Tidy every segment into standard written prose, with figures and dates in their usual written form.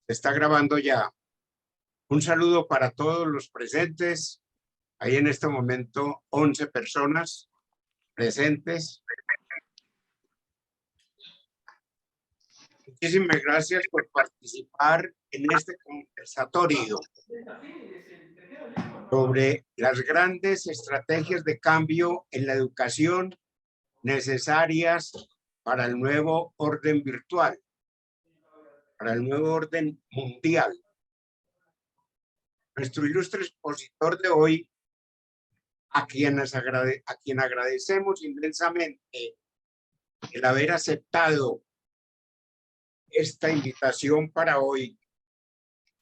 Se está grabando ya. Un saludo para todos los presentes. Hay en este momento 11 personas presentes. Muchísimas gracias por participar en este conversatorio sobre las grandes estrategias de cambio en la educación necesarias para el nuevo orden virtual, para el nuevo orden mundial. Nuestro ilustre expositor de hoy, a quien agradecemos inmensamente el haber aceptado esta invitación para hoy,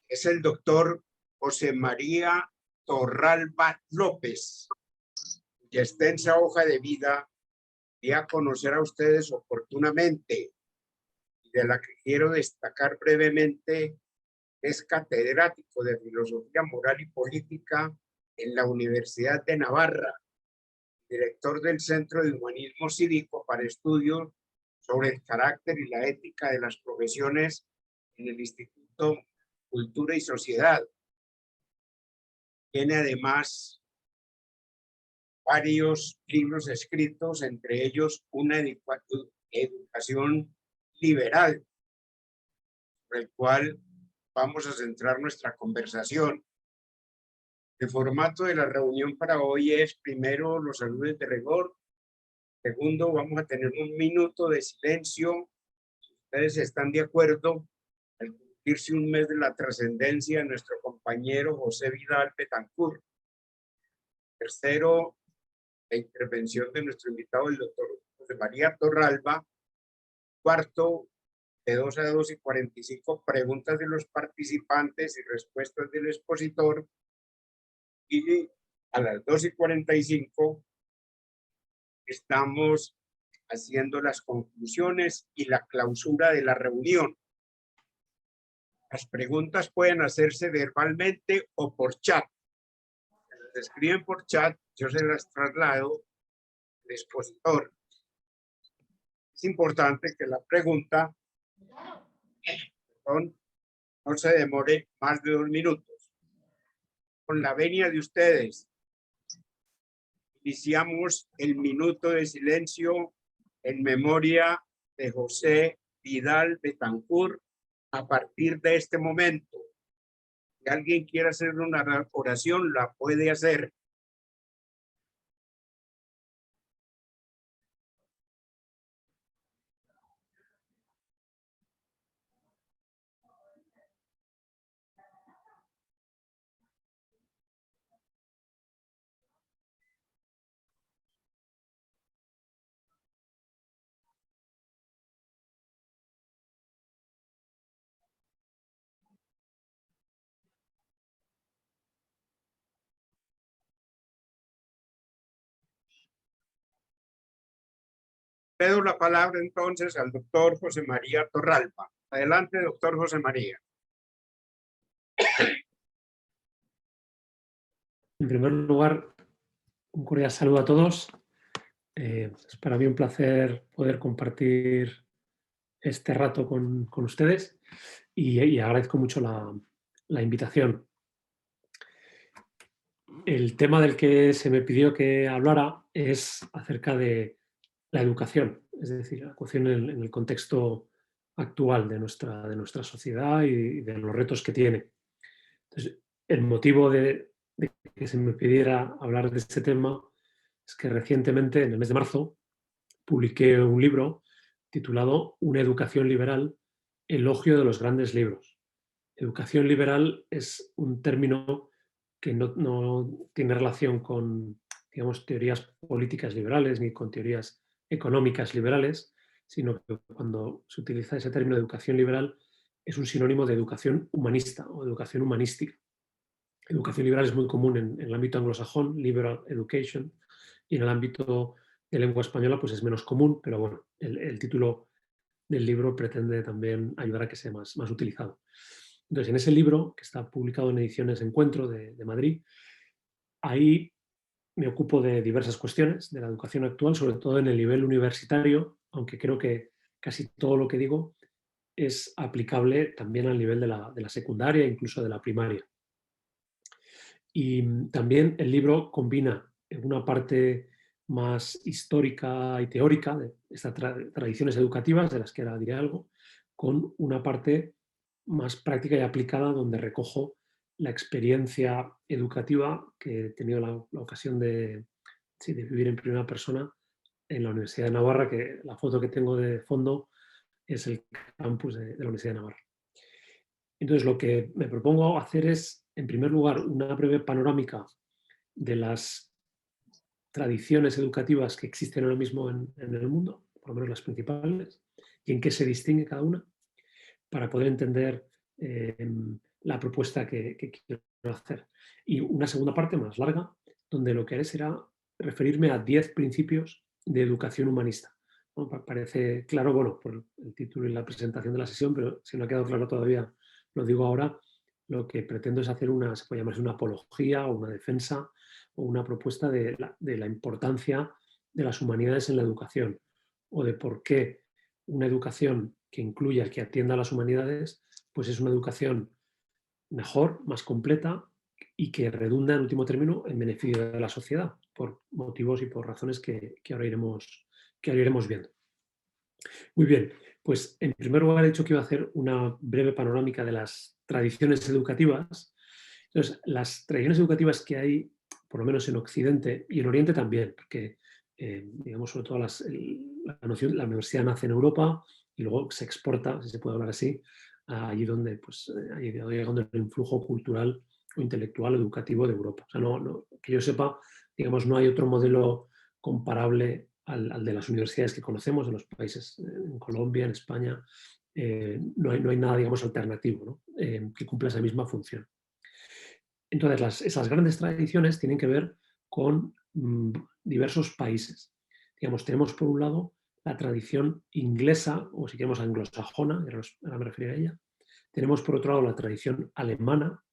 es el doctor José María Torralba López, cuya extensa hoja de vida di a conocer a ustedes oportunamente, y de la que quiero destacar brevemente. Es catedrático de Filosofía Moral y Política en la Universidad de Navarra, director del Centro de Humanismo Cívico para estudios sobre el carácter y la ética de las profesiones en el Instituto Cultura y Sociedad. Tiene además varios libros escritos, entre ellos Una educación liberal, sobre el cual vamos a centrar nuestra conversación. El formato de la reunión para hoy es, primero, los saludos de rigor. Segundo, vamos a tener un minuto de silencio. Si ustedes están de acuerdo, al cumplirse un mes de la trascendencia de nuestro compañero José Vidal Betancourt. Tercero, la intervención de nuestro invitado, el doctor José María Torralba. Cuarto, de 2 a 2:45, preguntas de los participantes y respuestas del expositor. Y a las 2:45 estamos haciendo las conclusiones y la clausura de la reunión. Las preguntas pueden hacerse verbalmente o por chat. Si las escriben por chat, yo se las traslado al expositor. Es importante que la pregunta no se demore más de 2 minutos. Con la venia de ustedes, iniciamos el minuto de silencio en memoria de José Vidal Betancourt a partir de este momento. Si alguien quiere hacer una oración, la puede hacer. Cedo la palabra entonces al doctor José María Torralba. Adelante, doctor José María. En primer lugar, un cordial saludo a todos. Es para mí un placer poder compartir este rato con ustedes y agradezco mucho la invitación. El tema del que se me pidió que hablara es acerca de la educación, es decir, la educación en el contexto actual de nuestra sociedad y de los retos que tiene. Entonces, el motivo de que se me pidiera hablar de este tema es que recientemente, en el mes de marzo, publiqué un libro titulado Una educación liberal, elogio de los grandes libros. Educación liberal es un término que no tiene relación con, digamos, teorías políticas liberales ni con teorías económicas liberales, sino que cuando se utiliza ese término de educación liberal es un sinónimo de educación humanista o educación humanística. Educación liberal es muy común en el ámbito anglosajón, liberal education, y en el ámbito de lengua española pues es menos común, pero bueno, el título del libro pretende también ayudar a que sea más utilizado. Entonces, en ese libro, que está publicado en Ediciones Encuentro de Madrid, ahí me ocupo de diversas cuestiones de la educación actual, sobre todo en el nivel universitario, aunque creo que casi todo lo que digo es aplicable también al nivel de la secundaria, incluso de la primaria. Y también el libro combina una parte más histórica y teórica de estas tradiciones educativas, de las que ahora diré algo, con una parte más práctica y aplicada, donde recojo la experiencia educativa que he tenido la ocasión de, sí, de vivir en primera persona en la Universidad de Navarra, que la foto que tengo de fondo es el campus de la Universidad de Navarra. Entonces, lo que me propongo hacer es, en primer lugar, una breve panorámica de las tradiciones educativas que existen ahora mismo en el mundo, por lo menos las principales, y en qué se distingue cada una, para poder entender la propuesta que quiero hacer. Y una segunda parte más larga, donde lo que haré será referirme a 10 principios de educación humanista. ¿No? Parece claro, bueno, por el título y la presentación de la sesión, pero si no ha quedado claro todavía, lo digo ahora. Lo que pretendo es hacer se puede llamarse una apología o una defensa o una propuesta de la importancia de las humanidades en la educación, o de por qué una educación que incluya, que atienda a las humanidades, pues es una educación mejor, más completa y que redunda en último término en beneficio de la sociedad, por motivos y por razones que ahora iremos viendo. Muy bien, pues en primer lugar he dicho que iba a hacer una breve panorámica de las tradiciones educativas. Entonces, las tradiciones educativas que hay, por lo menos en Occidente y en Oriente también, porque digamos, sobre todo la universidad nace en Europa y luego se exporta, si se puede hablar así, allí donde pues, ha llegando el influjo cultural o intelectual educativo de Europa. O sea, que yo sepa, digamos, no hay otro modelo comparable al de las universidades que conocemos en los países, en Colombia, en España. No hay nada, digamos, alternativo, ¿no? Que cumpla esa misma función. Entonces, esas grandes tradiciones tienen que ver con diversos países. Digamos, tenemos por un lado la tradición inglesa, o si queremos anglosajona, ahora me referiré a ella. Tenemos por otro lado la tradición alemana,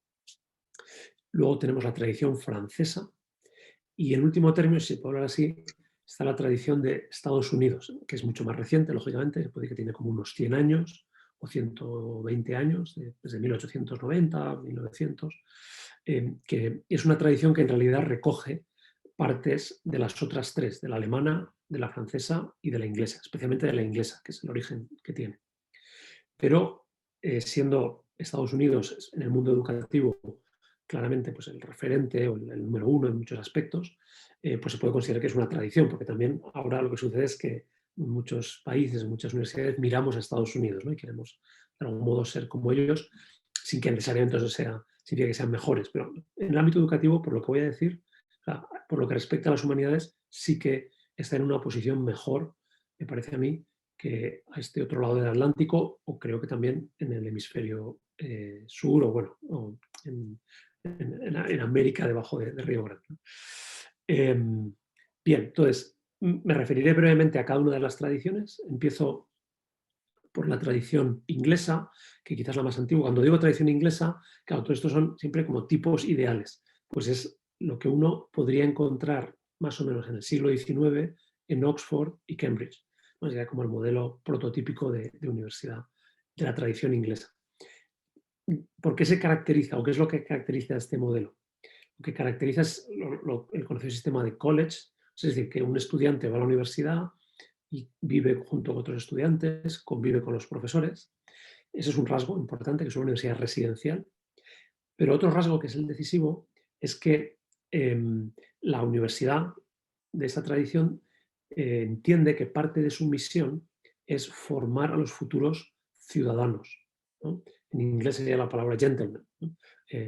luego tenemos la tradición francesa, y en último término, si se puede hablar así, está la tradición de Estados Unidos, que es mucho más reciente, lógicamente, se puede que tiene como unos 100 años o 120 años, desde 1890, 1900, que es una tradición que en realidad recoge partes de las otras tres, de la alemana, de la francesa y de la inglesa, especialmente de la inglesa, que es el origen que tiene. Pero siendo Estados Unidos en el mundo educativo claramente pues, el referente o el número uno en muchos aspectos, pues se puede considerar que es una tradición, porque también ahora lo que sucede es que en muchos países, en muchas universidades, miramos a Estados Unidos, ¿no? Y queremos de algún modo ser como ellos, sin que necesariamente eso significa que sean mejores. Pero en el ámbito educativo, por lo que voy a decir, o sea, por lo que respecta a las humanidades, sí que está en una posición mejor, me parece a mí, que a este otro lado del Atlántico, o creo que también en el hemisferio sur, o bueno, o en América, debajo de Río Grande. Bien, entonces, me referiré brevemente a cada una de las tradiciones. Empiezo por la tradición inglesa, que quizás es la más antigua. Cuando digo tradición inglesa, claro, todo esto son siempre como tipos ideales. Pues es lo que uno podría encontrar más o menos en el siglo XIX en Oxford y Cambridge. ¿No? Sería como el modelo prototípico de universidad de la tradición inglesa. ¿Por qué se caracteriza o qué es lo que caracteriza a este modelo? Lo que caracteriza es el conocido sistema de college, es decir, que un estudiante va a la universidad y vive junto con otros estudiantes, convive con los profesores. Ese es un rasgo importante, que es una universidad residencial. Pero otro rasgo que es el decisivo es que la universidad de esta tradición entiende que parte de su misión es formar a los futuros ciudadanos, ¿no? En inglés sería la palabra gentleman, ¿no?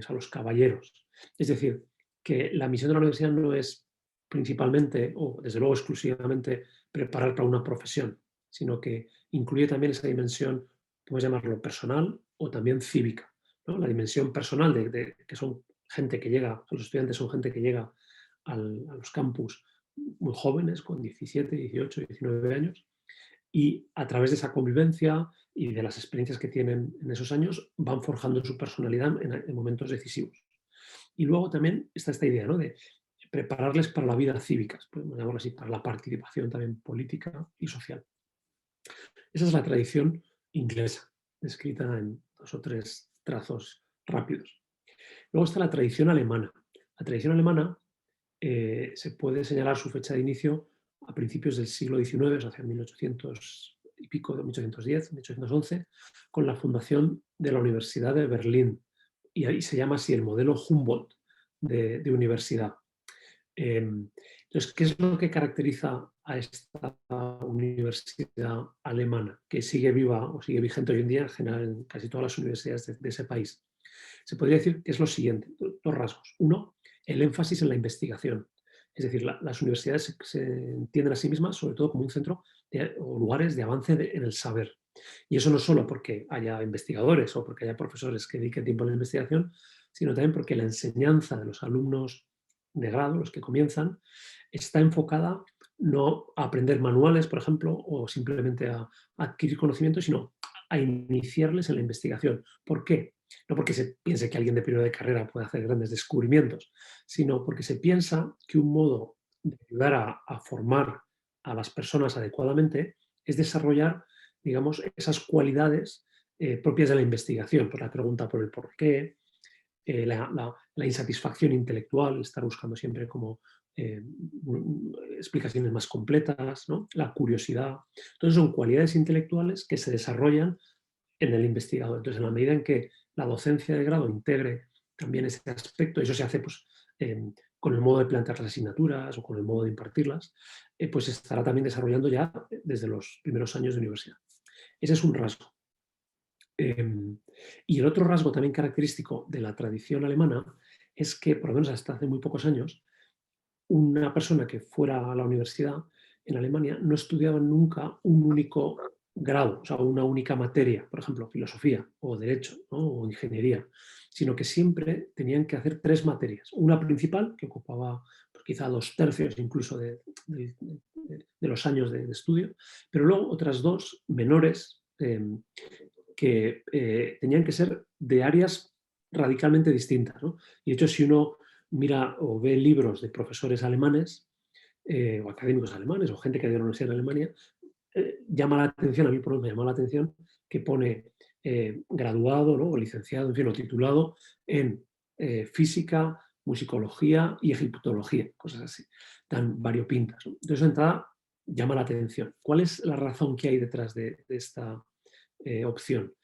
A los caballeros. Es decir, que la misión de la universidad no es principalmente, o desde luego exclusivamente, preparar para una profesión, sino que incluye también esa dimensión, podemos llamarlo personal o también cívica, ¿no? La dimensión personal de que son gente que llega, los estudiantes son gente que llega a los campus muy jóvenes, con 17, 18, 19 años, y a través de esa convivencia y de las experiencias que tienen en esos años van forjando su personalidad en momentos decisivos. Y luego también está esta idea, ¿no? De prepararles para la vida cívica, podemos llamarlo así, para la participación también política y social. Esa es la tradición inglesa. descrita en 2 o 3 trazos rápidos. Luego está la tradición alemana. La tradición alemana se puede señalar su fecha de inicio a principios del siglo XIX, hacia 1800 y pico, 1810, 1811, con la fundación de la Universidad de Berlín. Y ahí se llama así el modelo Humboldt de universidad. Entonces, ¿qué es lo que caracteriza a esta universidad alemana, que sigue viva o sigue vigente hoy en día en general en casi todas las universidades de ese país? Se podría decir que es lo siguiente, dos rasgos. Uno, el énfasis en la investigación. Es decir, las universidades se entienden a sí mismas sobre todo como un centro o lugares de avance en el saber. Y eso no solo porque haya investigadores o porque haya profesores que dediquen tiempo a la investigación, sino también porque la enseñanza de los alumnos de grado, los que comienzan, está enfocada no a aprender manuales, por ejemplo, o simplemente a adquirir conocimientos, sino a iniciarles en la investigación. ¿Por qué? No porque se piense que alguien de primero de carrera puede hacer grandes descubrimientos, sino porque se piensa que un modo de ayudar a formar a las personas adecuadamente es desarrollar, digamos, esas cualidades propias de la investigación, por la pregunta por el por qué, la insatisfacción intelectual, estar buscando siempre como explicaciones más completas, ¿no? La curiosidad. Entonces son cualidades intelectuales que se desarrollan en el investigador. Entonces, en la medida en que la docencia de grado integre también ese aspecto, eso se hace pues, con el modo de plantear las asignaturas o con el modo de impartirlas, pues se estará también desarrollando ya desde los primeros años de universidad. Ese es un rasgo. Y el otro rasgo también característico de la tradición alemana es que, por lo menos hasta hace muy pocos años, una persona que fuera a la universidad en Alemania no estudiaba nunca un único grado, o sea, una única materia, por ejemplo, filosofía o derecho, ¿no? O ingeniería, sino que siempre tenían que hacer 3 materias. Una principal, que ocupaba pues, quizá 2/3 incluso de los años de estudio, pero luego otras 2 menores que tenían que ser de áreas radicalmente distintas, ¿no? Y de hecho, si uno mira o ve libros de profesores alemanes o académicos alemanes o gente que ha ido a la universidad en Alemania, llama la atención, a mí por lo menos me llama la atención, que pone graduado, ¿no? O licenciado, en fin, o titulado en física, musicología y egiptología, cosas así, tan variopintas, ¿no? Entonces, de entrada, llama la atención. ¿Cuál es la razón que hay detrás de esta opción?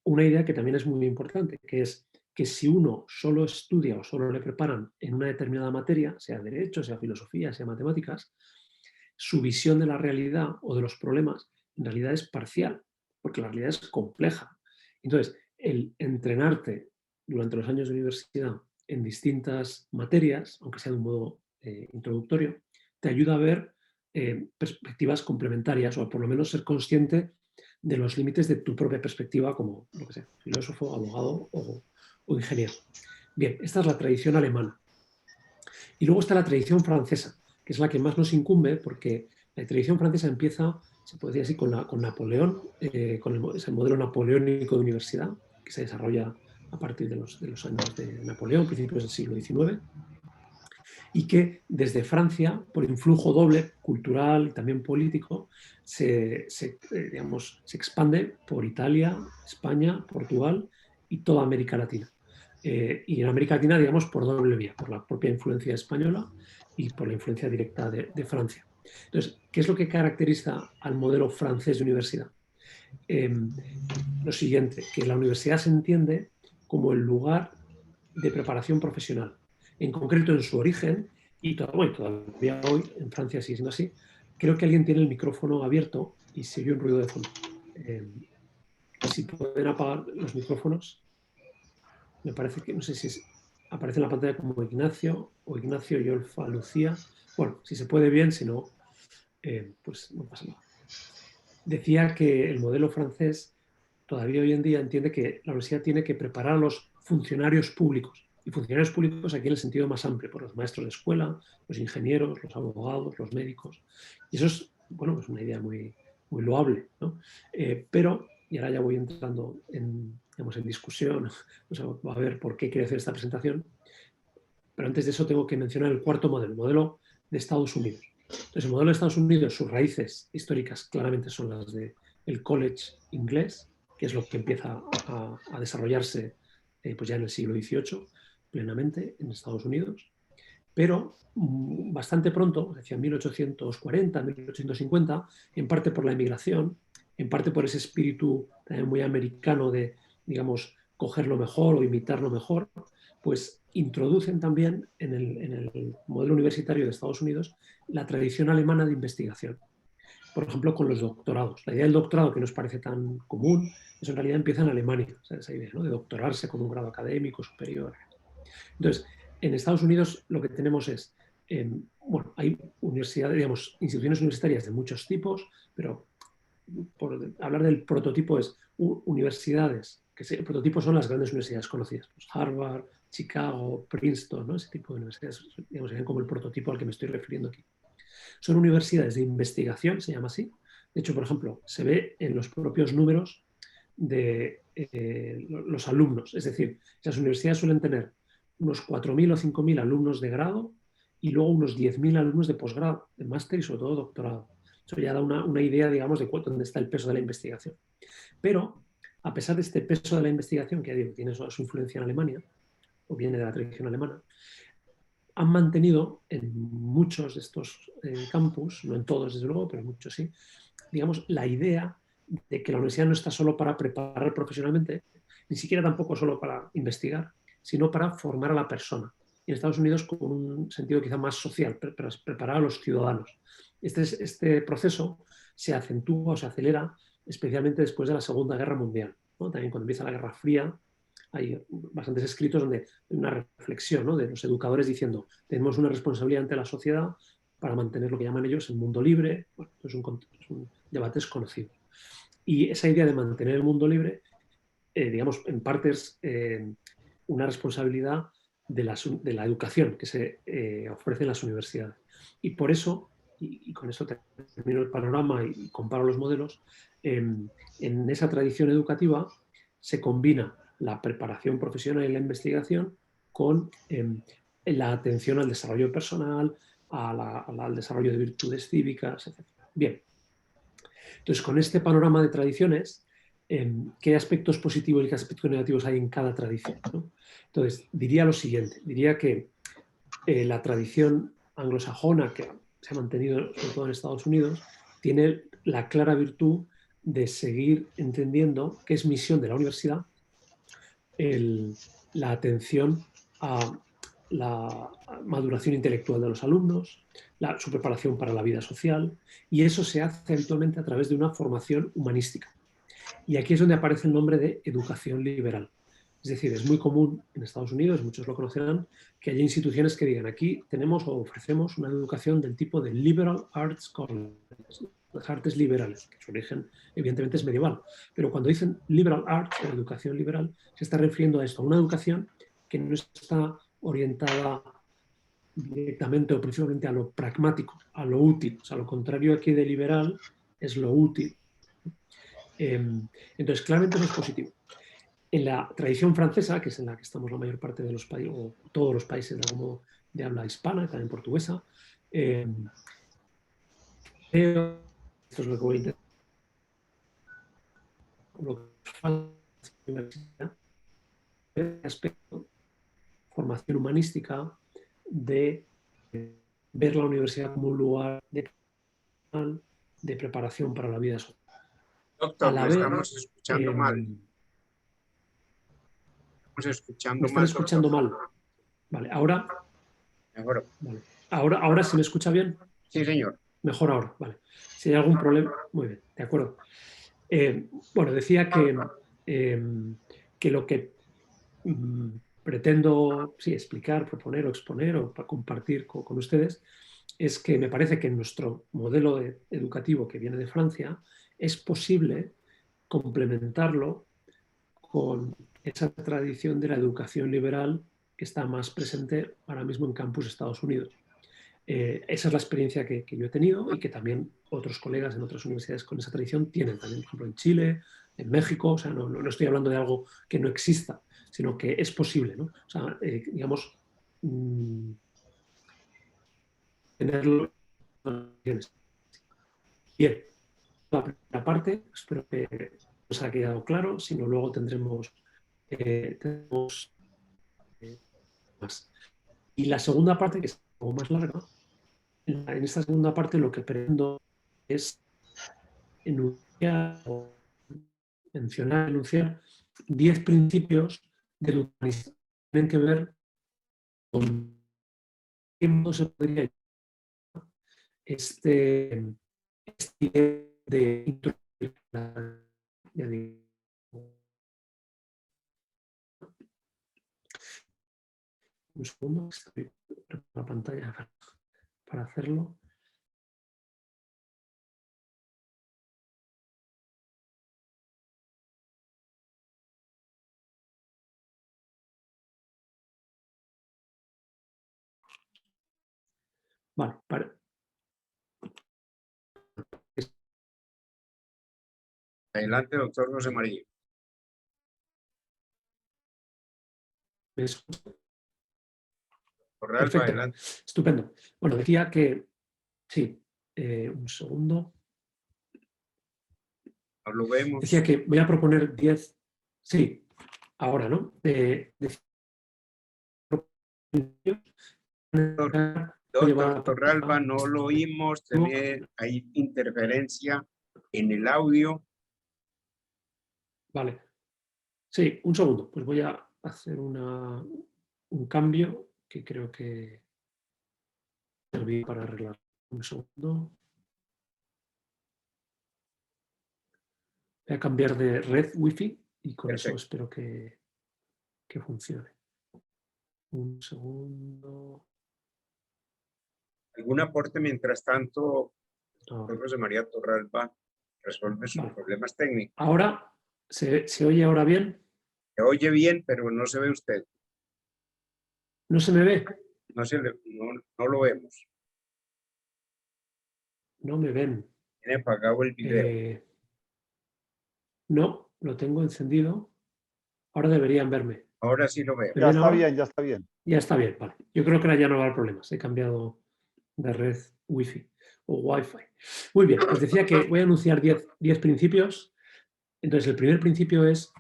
Una idea que también es muy importante, que es que si uno solo estudia o solo le preparan en una determinada materia, sea derecho, sea filosofía, sea matemáticas, su visión de la realidad o de los problemas en realidad es parcial, porque la realidad es compleja. Entonces, el entrenarte durante los años de universidad en distintas materias, aunque sea de un modo introductorio, te ayuda a ver perspectivas complementarias o por lo menos ser consciente de los límites de tu propia perspectiva como, lo que sea, filósofo, abogado o ingeniero. Bien, esta es la tradición alemana. Y luego está la tradición francesa, que es la que más nos incumbe porque la tradición francesa empieza, se puede decir así, con Napoleón, es el modelo napoleónico de universidad, que se desarrolla a partir de los años de Napoleón, principios del siglo XIX, y que desde Francia, por influjo doble, cultural y también político, digamos, se expande por Italia, España, Portugal y toda América Latina. Y en América Latina, digamos, por doble vía, por la propia influencia española y por la influencia directa de Francia. Entonces, ¿qué es lo que caracteriza al modelo francés de universidad? Lo siguiente, que la universidad se entiende como el lugar de preparación profesional. En concreto, en su origen, y todavía hoy, en Francia sigue siendo así, creo que alguien tiene el micrófono abierto y se oye un ruido de fondo. Si pueden apagar los micrófonos, me parece que, no sé si aparece en la pantalla como Ignacio o Ignacio y Olfa Lucía. Bueno, si se puede bien, si no, pues no pasa nada. Decía que el modelo francés todavía hoy en día entiende que la universidad tiene que preparar a los funcionarios públicos. Y funcionarios públicos aquí en el sentido más amplio, por los maestros de escuela, los ingenieros, los abogados, los médicos. Y eso es, bueno, es una idea muy, muy loable, ¿no? Pero, y ahora ya voy entrando en, digamos, en discusión, o sea, va a ver por qué quiero hacer esta presentación, pero antes de eso tengo que mencionar el modelo de Estados Unidos. Entonces, el modelo de Estados Unidos, sus raíces históricas claramente son las del college inglés, que es lo que empieza a desarrollarse pues ya en el siglo XVIII plenamente en Estados Unidos. Pero bastante pronto, hacia 1840, 1850, en parte por la inmigración, en parte por ese espíritu también muy americano de, digamos, coger lo mejor o imitar lo mejor, pues introducen también en el modelo universitario de Estados Unidos la tradición alemana de investigación. Por ejemplo, con los doctorados. La idea del doctorado, que nos parece tan común, eso en realidad empieza en Alemania, o sea, esa idea, ¿no?, de doctorarse con un grado académico superior. Entonces, en Estados Unidos lo que tenemos es, bueno, hay universidades, digamos, instituciones universitarias de muchos tipos, pero por hablar del prototipo es universidades, el prototipo son las grandes universidades conocidas, pues Harvard, Chicago, Princeton, ¿no?, ese tipo de universidades, digamos, serían como el prototipo al que me estoy refiriendo aquí. Son universidades de investigación, se llama así. De hecho, por ejemplo, se ve en los propios números de los alumnos. Es decir, las universidades suelen tener unos 4.000 o 5.000 alumnos de grado y luego unos 10.000 alumnos de posgrado, de máster y sobre todo doctorado. Eso ya da una idea, digamos, de dónde está el peso de la investigación. Pero, a pesar de este peso de la investigación, que digo, tiene su influencia en Alemania, o viene de la tradición alemana, han mantenido en muchos de estos campus, no en todos desde luego, pero en muchos sí, digamos, la idea de que la universidad no está solo para preparar profesionalmente, ni siquiera tampoco solo para investigar, sino para formar a la persona. Y en Estados Unidos con un sentido quizá más social, para preparar a los ciudadanos. Este proceso se acentúa o se acelera especialmente después de la Segunda Guerra Mundial, ¿no? También cuando empieza la Guerra Fría, hay bastantes escritos donde hay una reflexión, ¿no?, de los educadores diciendo tenemos una responsabilidad ante la sociedad para mantener lo que llaman ellos el mundo libre. Bueno, es un debate desconocido. Y esa idea de mantener el mundo libre, digamos, en parte es una responsabilidad de la educación que se ofrece en las universidades. Y por eso, y con eso termino el panorama y comparo los modelos, en esa tradición educativa se combina la preparación profesional y la investigación con la atención al desarrollo personal, al desarrollo de virtudes cívicas, etc. Bien, entonces con este panorama de tradiciones, ¿qué aspectos positivos y qué aspectos negativos hay en cada tradición, ¿no? Entonces, diría lo siguiente, diría que la tradición anglosajona, que se ha mantenido sobre todo en Estados Unidos, tiene la clara virtud de seguir entendiendo que es misión de la universidad la atención a la maduración intelectual de los alumnos, su preparación para la vida social, y eso se hace habitualmente a través de una formación humanística. Y aquí es donde aparece el nombre de educación liberal. Es decir, es muy común en Estados Unidos, muchos lo conocerán, que haya instituciones que digan aquí tenemos o ofrecemos una educación del tipo de liberal arts college, las artes liberales, que su origen evidentemente es medieval. Pero cuando dicen liberal arts o educación liberal, se está refiriendo a esto, a una educación que no está orientada directamente o principalmente a lo pragmático, a lo útil. O sea, lo contrario aquí de liberal es lo útil. Entonces, claramente eso es positivo. En la tradición francesa, que es en la que estamos la mayor parte de los países, o todos los países de habla hispana, también portuguesa, esto es lo que voy a intentar, lo que falta aspecto, formación humanística, de ver la universidad como un lugar de preparación para la vida social. A Doctor, la lo vez, estamos escuchando mal. Estamos me escuchando están mal, doctor. escuchando mal. Vale, Mejor. vale. Ahora se me escucha bien. Sí, señor. Mejor ahora, vale. Si hay algún problema, muy bien, de acuerdo. Bueno, decía que lo que pretendo explicar, proponer o exponer o para compartir con ustedes es que me parece que en nuestro modelo educativo que viene de Francia es posible complementarlo con esa tradición de la educación liberal que está más presente ahora mismo en campus Estados Unidos. Esa es la experiencia que yo he tenido y que también otros colegas en otras universidades con esa tradición tienen, también, por ejemplo, en Chile, en México. O sea, no estoy hablando de algo que no exista, sino que es posible, ¿no? O sea, digamos, tenerlo. Bien, la primera parte, espero que nos ha quedado claro, sino luego tendremos más. Y la segunda parte, que es algo más larga, en esta segunda parte lo que pretendo es enunciar, enunciar 10 principios del humanismo que tienen que ver con qué modo se podría este idea de introducir ya digo, un segundo, estoy en la pantalla para hacerlo. Vale, Adelante, doctor José María. Torralba, perfecto, adelante. estupendo. Bueno, decía que, sí, un segundo. No lo vemos. Decía que voy a proponer 10, sí, ahora, ¿no? Doctor Torralba, no lo oímos, hay interferencia en el audio. Vale, sí, un segundo, pues voy a hacer un cambio que creo que servirá para arreglar. Un segundo. Voy a cambiar de red wifi y con Perfecto. eso espero que funcione. Un segundo. ¿Algún aporte mientras tanto, Ahora. José María Torralba resuelve sus problemas técnicos? Ahora, ¿se oye ahora bien? Se oye bien, pero no se ve usted. ¿No se me ve? No lo vemos. No me ven. Tiene apagado el video. No, lo tengo encendido. Ahora deberían verme. Ahora sí lo veo. ¿Me Ya ven está ahora? bien, ya está bien. Ya está bien, vale. Yo creo que ahora ya no va a haber problemas. He cambiado de red wifi o wifi. Muy bien, pues decía que voy a anunciar 10 principios. Entonces, el primer principio es,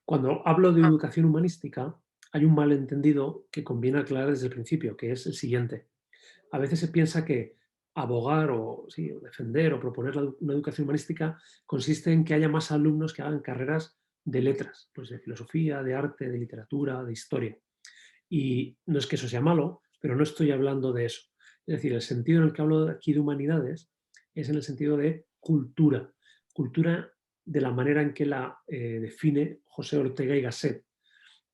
cuando hablo de educación humanística, hay un malentendido que conviene aclarar desde el principio, que es el siguiente. A veces se piensa que abogar o, sí, o defender o proponer una educación humanística consiste en que haya más alumnos que hagan carreras de letras, pues de filosofía, de arte, de literatura, de historia. Y no es que eso sea malo, pero no estoy hablando de eso. Es decir, el sentido en el que hablo aquí de humanidades es en el sentido de cultura. Cultura de la manera en que la define José Ortega y Gasset.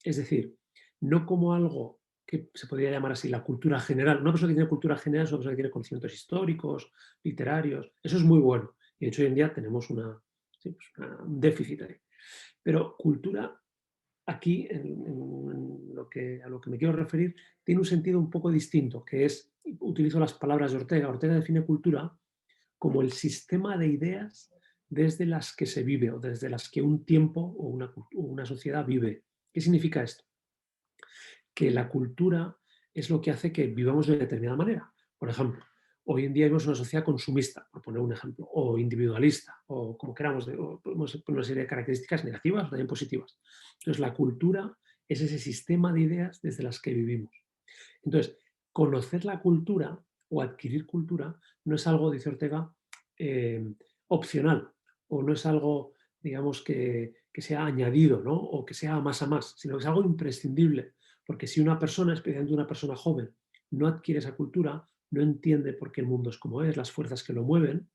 Es decir, no como algo que se podría llamar así la cultura general. Una persona que tiene cultura general es una persona que tiene conocimientos históricos, literarios. Eso es muy bueno. Y de hecho hoy en día tenemos un déficit ahí. Pero cultura aquí, en a lo que me quiero referir, tiene un sentido un poco distinto, que es, utilizo las palabras de Ortega. Ortega define cultura como el sistema de ideas desde las que se vive o desde las que un tiempo o una sociedad vive. ¿Qué significa esto? Que la cultura es lo que hace que vivamos de determinada manera. Por ejemplo, hoy en día vivimos una sociedad consumista, por poner un ejemplo, o individualista, o como queramos, o podemos poner una serie de características negativas o también positivas. Entonces, la cultura es ese sistema de ideas desde las que vivimos. Entonces, conocer la cultura o adquirir cultura no es algo, dice Ortega, opcional, o no es algo, digamos, que sea añadido, ¿no? O que sea más a más, sino que es algo imprescindible. Porque si una persona, especialmente una persona joven, no adquiere esa cultura, no entiende por qué el mundo es como es, las fuerzas que lo mueven,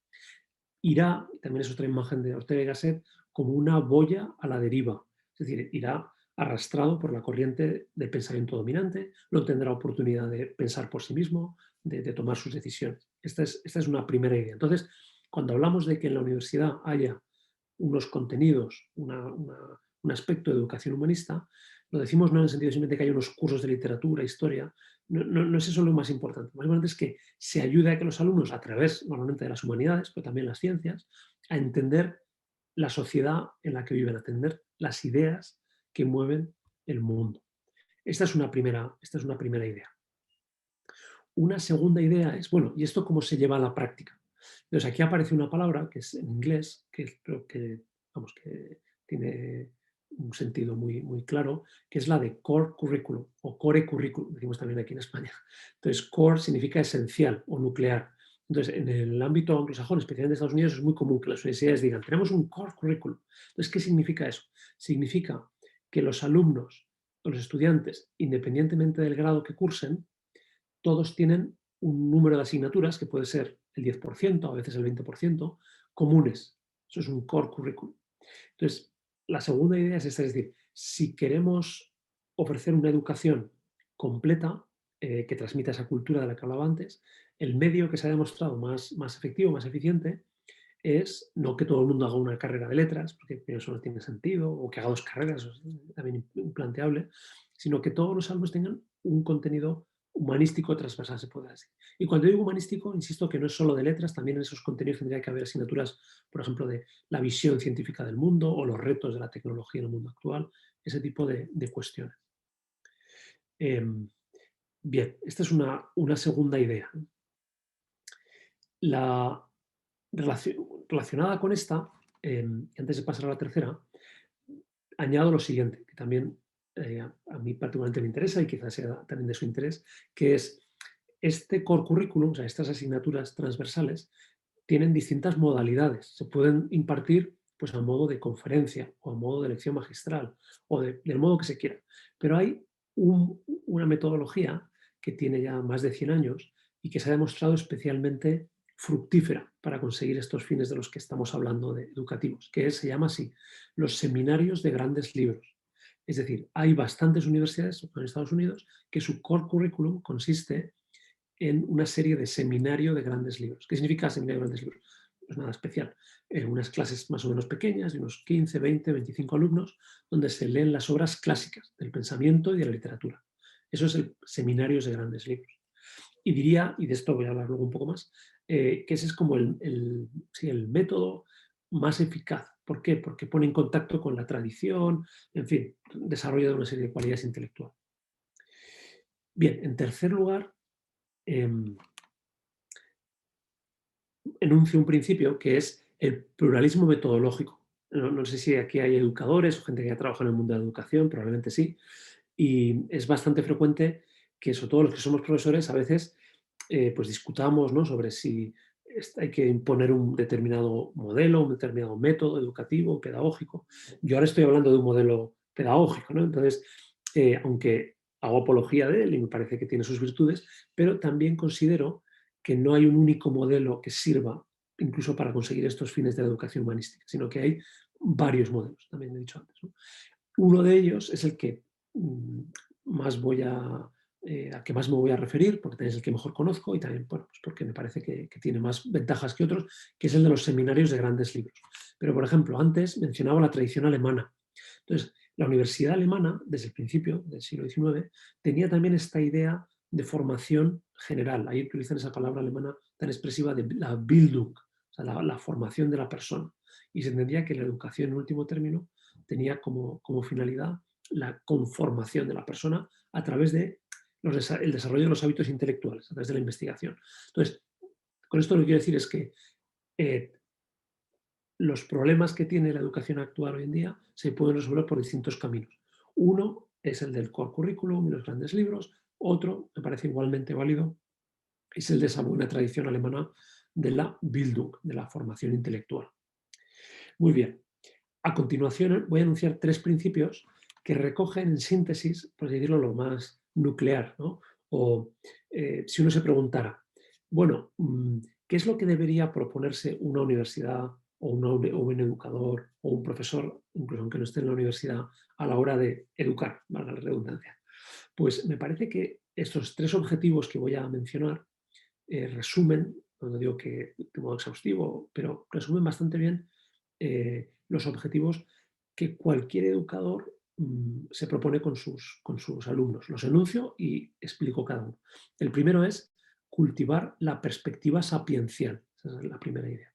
irá, también es otra imagen de Ortega y Gasset, como una boya a la deriva. Es decir, irá arrastrado por la corriente del pensamiento dominante, no tendrá oportunidad de pensar por sí mismo, de tomar sus decisiones. Esta es una primera idea. Entonces, cuando hablamos de que en la universidad haya unos contenidos, un aspecto de educación humanista, lo decimos no en el sentido simplemente que haya unos cursos de literatura, historia, no es eso lo más importante. Lo más importante es que se ayude a que los alumnos, a través normalmente de las humanidades, pero también las ciencias, a entender la sociedad en la que viven, a entender las ideas que mueven el mundo. Esta es una primera idea. Una segunda idea es, bueno, ¿y esto cómo se lleva a la práctica? Entonces aquí aparece una palabra que es en inglés, que creo que vamos, que tiene un sentido muy claro, que es la de core curriculum o core curriculum, decimos también aquí en España. Entonces, core significa esencial o nuclear. Entonces, en el ámbito anglosajón, especialmente en Estados Unidos, es muy común que las universidades digan, tenemos un core curriculum. Entonces, ¿qué significa eso? Significa que los alumnos o los estudiantes, independientemente del grado que cursen, todos tienen un número de asignaturas, que puede ser el 10%, a veces el 20%, comunes. Eso es un core curriculum. Entonces, la segunda idea es esta, es decir, si queremos ofrecer una educación completa, que transmita esa cultura de la que hablaba antes, el medio que se ha demostrado más efectivo, más eficiente, es no que todo el mundo haga una carrera de letras, porque eso no tiene sentido, o que haga 2 carreras, eso es también implanteable, sino que todos los alumnos tengan un contenido humanístico transversal, se puede decir. Y cuando digo humanístico, insisto que no es solo de letras, también en esos contenidos tendría que haber asignaturas, por ejemplo, de la visión científica del mundo o los retos de la tecnología en el mundo actual, ese tipo de cuestiones. Bien, esta es una segunda idea. La relacionada con esta, antes de pasar a la tercera, añado lo siguiente, que también a mí particularmente me interesa y quizás sea también de su interés, que es este core curriculum, o sea, estas asignaturas transversales, tienen distintas modalidades. Se pueden impartir pues, a modo de conferencia o a modo de lección magistral o del modo que se quiera. Pero hay una metodología que tiene ya más de 100 años y que se ha demostrado especialmente fructífera para conseguir estos fines de los que estamos hablando de educativos, que se llama así, los seminarios de grandes libros. Es decir, hay bastantes universidades en Estados Unidos que su core curriculum consiste en una serie de seminario de grandes libros. ¿Qué significa seminario de grandes libros? Pues nada especial. Unas clases más o menos pequeñas, de unos 15, 20, 25 alumnos, donde se leen las obras clásicas del pensamiento y de la literatura. Eso es el seminarios de grandes libros. Y diría, y de esto voy a hablar luego un poco más, que ese es como el método más eficaz. ¿Por qué? Porque pone en contacto con la tradición, en fin, desarrolla una serie de cualidades intelectuales. Bien, en tercer lugar, enuncio un principio que es el pluralismo metodológico. No sé si aquí hay educadores o gente que ya trabaja en el mundo de la educación, probablemente sí, y es bastante frecuente que, sobre todo los que somos profesores, a veces pues discutamos, ¿no?, sobre si hay que imponer un determinado modelo, un determinado método educativo, pedagógico. Yo ahora estoy hablando de un modelo pedagógico, ¿no? Entonces, aunque hago apología de él y me parece que tiene sus virtudes, pero también considero que no hay un único modelo que sirva incluso para conseguir estos fines de la educación humanística, sino que hay varios modelos, también he dicho antes, ¿no? Uno de ellos es el que más a que más me voy a referir, porque también es el que mejor conozco y también bueno, pues porque me parece que tiene más ventajas que otros, que es el de los seminarios de grandes libros. Pero, por ejemplo, antes mencionaba la tradición alemana. Entonces, la universidad alemana, desde el principio del siglo XIX, tenía también esta idea de formación general. Ahí utilizan esa palabra alemana tan expresiva de la Bildung, o sea, la formación de la persona. Y se entendía que la educación, en último término, tenía como finalidad la conformación de la persona a través de el desarrollo de los hábitos intelectuales, a través de la investigación. Entonces, con esto lo que quiero decir es que eh, los problemas que tiene la educación actual hoy en día se pueden resolver por distintos caminos. Uno es el del core curriculum y los grandes libros. Otro, me parece igualmente válido, es el de esa buena tradición alemana de la Bildung, de la formación intelectual. Muy bien. A continuación voy a anunciar 3 principios que recogen en síntesis, por así decirlo, lo más nuclear, ¿no? O si uno se preguntara, bueno, ¿qué es lo que debería proponerse una universidad o un educador o un profesor, incluso aunque no esté en la universidad, a la hora de educar, valga la redundancia? Pues me parece que estos 3 objetivos que voy a mencionar resumen, no digo que de modo exhaustivo, pero resumen bastante bien los objetivos que cualquier educador se propone con sus alumnos. Los enuncio y explico cada uno. El primero es cultivar la perspectiva sapiencial. Esa es la primera idea.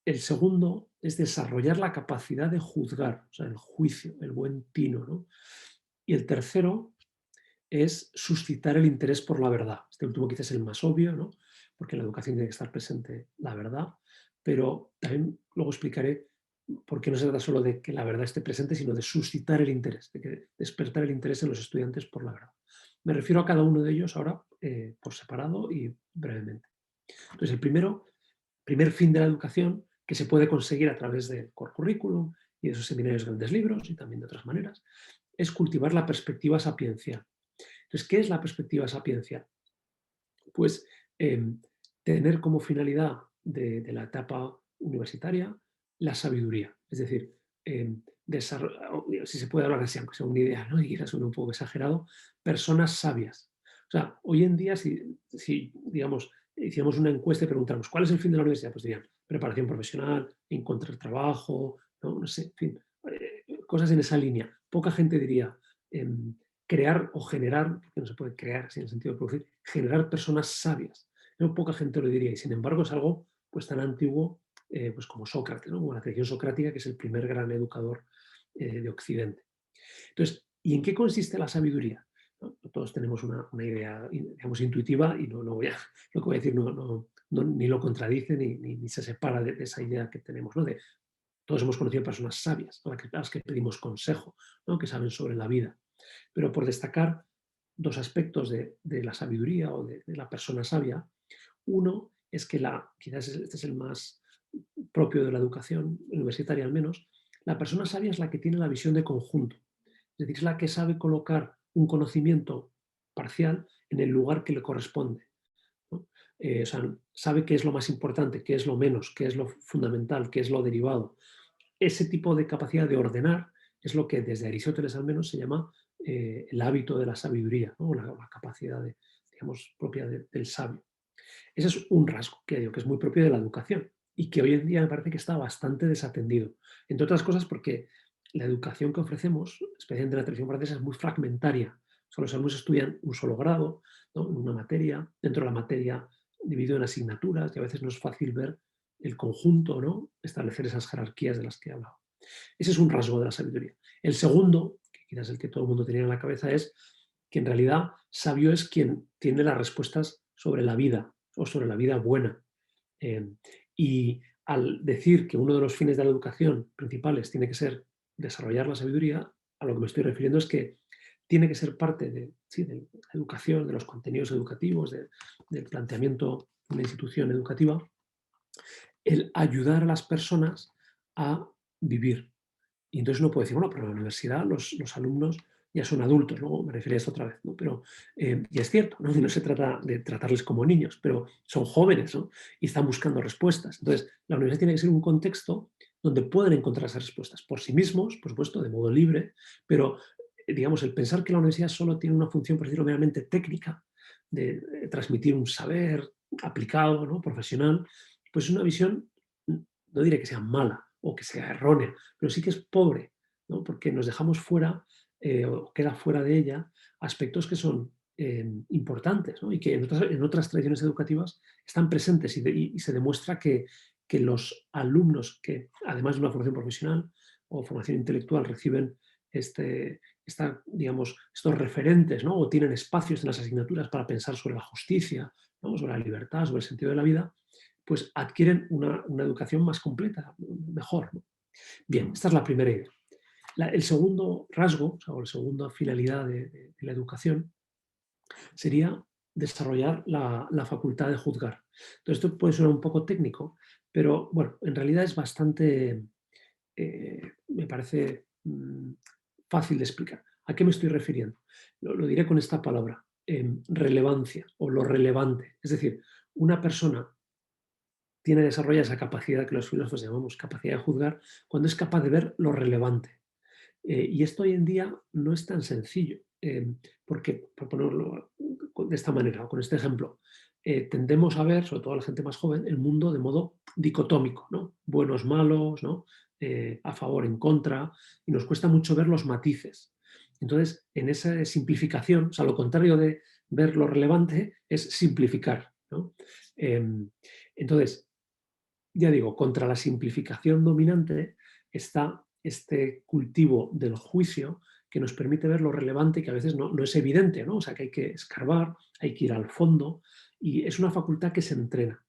El segundo es desarrollar la capacidad de juzgar, o sea, el juicio, el buen tino, ¿no? Y el tercero es suscitar el interés por la verdad. Este último quizás es el más obvio, ¿no? Porque en la educación tiene que estar presente la verdad, pero también luego explicaré porque no se trata solo de que la verdad esté presente, sino de suscitar el interés, de despertar el interés en los estudiantes por la verdad. Me refiero a cada uno de ellos ahora por separado y brevemente. Entonces, el primer fin de la educación, que se puede conseguir a través del core curriculum y de esos seminarios de grandes libros y también de otras maneras, es cultivar la perspectiva sapiencial. Entonces, ¿qué es la perspectiva sapiencial? Pues tener como finalidad de la etapa universitaria la sabiduría, es decir, si se puede hablar así, aunque sea una idea, ¿no? Y quizás suene un poco exagerado, personas sabias. O sea, hoy en día, si digamos, hiciéramos una encuesta y preguntáramos ¿cuál es el fin de la universidad? Pues dirían preparación profesional, encontrar trabajo, no sé, en fin, cosas en esa línea. Poca gente diría crear o generar, porque no se puede crear así en el sentido de producir, generar personas sabias. No poca gente lo diría y sin embargo es algo pues tan antiguo pues como Sócrates, ¿no? Como la tradición socrática, que es el primer gran educador de Occidente. Entonces, ¿y en qué consiste la sabiduría? ¿No? Todos tenemos una idea, digamos, intuitiva y no voy a, lo que voy a decir ni lo contradice ni se separa de esa idea que tenemos, ¿no? Todos hemos conocido personas sabias, a las que pedimos consejo, ¿no? Que saben sobre la vida. Pero por destacar dos aspectos de la sabiduría o de la persona sabia, uno es que quizás este es el más propio de la educación universitaria al menos, la persona sabia es la que tiene la visión de conjunto, es decir, es la que sabe colocar un conocimiento parcial en el lugar que le corresponde, ¿no? O sea, sabe qué es lo más importante, qué es lo menos, qué es lo fundamental, qué es lo derivado. Ese tipo de capacidad de ordenar es lo que desde Aristóteles al menos se llama el hábito de la sabiduría, ¿no? La capacidad digamos, propia del sabio. Ese es un rasgo que digo que es muy propio de la educación y que hoy en día me parece que está bastante desatendido. Entre otras cosas porque la educación que ofrecemos, especialmente en la tradición francesa, es muy fragmentaria. O sea, los alumnos estudian un solo grado, ¿no? En una materia, dentro de la materia dividido en asignaturas y a veces no es fácil ver el conjunto, ¿no? Establecer esas jerarquías de las que he hablado. Ese es un rasgo de la sabiduría. El segundo, que quizás el que todo el mundo tenía en la cabeza, es que en realidad sabio es quien tiene las respuestas sobre la vida o sobre la vida buena. Y al decir que uno de los fines de la educación principales tiene que ser desarrollar la sabiduría, a lo que me estoy refiriendo es que tiene que ser parte de la educación, de los contenidos educativos, del planteamiento de una institución educativa, el ayudar a las personas a vivir. Y entonces uno puede decir, bueno, pero en la universidad los alumnos ya son adultos, luego me refería a esto otra vez, ¿no? Pero, y es cierto, ¿no? Y no se trata de tratarles como niños, pero son jóvenes, ¿no? Y están buscando respuestas. Entonces, la universidad tiene que ser un contexto donde pueden encontrar esas respuestas por sí mismos, por supuesto, de modo libre, pero, digamos, el pensar que la universidad solo tiene una función, por decirlo meramente técnica, de transmitir un saber aplicado, ¿no? Profesional, pues es una visión, no diré que sea mala o que sea errónea, pero sí que es pobre, ¿no? Porque nos dejamos fuera o queda fuera de ella aspectos que son importantes, ¿no? Y que en otras tradiciones educativas están presentes y se demuestra que los alumnos que, además de una formación profesional o formación intelectual, reciben digamos, estos referentes, ¿no? O tienen espacios en las asignaturas para pensar sobre la justicia, ¿no? Sobre la libertad, sobre el sentido de la vida, pues adquieren una educación más completa, mejor, ¿no? Bien, esta es la primera idea. El segundo rasgo, o la segunda finalidad de la educación, sería desarrollar la facultad de juzgar. Entonces, esto puede sonar un poco técnico, pero bueno, en realidad es bastante, me parece fácil de explicar. ¿A qué me estoy refiriendo? Lo diré con esta palabra, relevancia o lo relevante. Es decir, una persona tiene desarrollada esa capacidad que los filósofos llamamos capacidad de juzgar cuando es capaz de ver lo relevante. Y esto hoy en día no es tan sencillo, porque, por ponerlo de esta manera, o con este ejemplo, tendemos a ver, sobre todo la gente más joven, el mundo de modo dicotómico, ¿no? Buenos, malos, ¿no? A favor, en contra, y nos cuesta mucho ver los matices. Entonces, en esa simplificación, o sea, lo contrario de ver lo relevante es simplificar, ¿no? Entonces, ya digo, contra la simplificación dominante está este cultivo del juicio que nos permite ver lo relevante que a veces no es evidente, ¿no? O sea, que hay que escarbar, hay que ir al fondo y es una facultad que se entrena.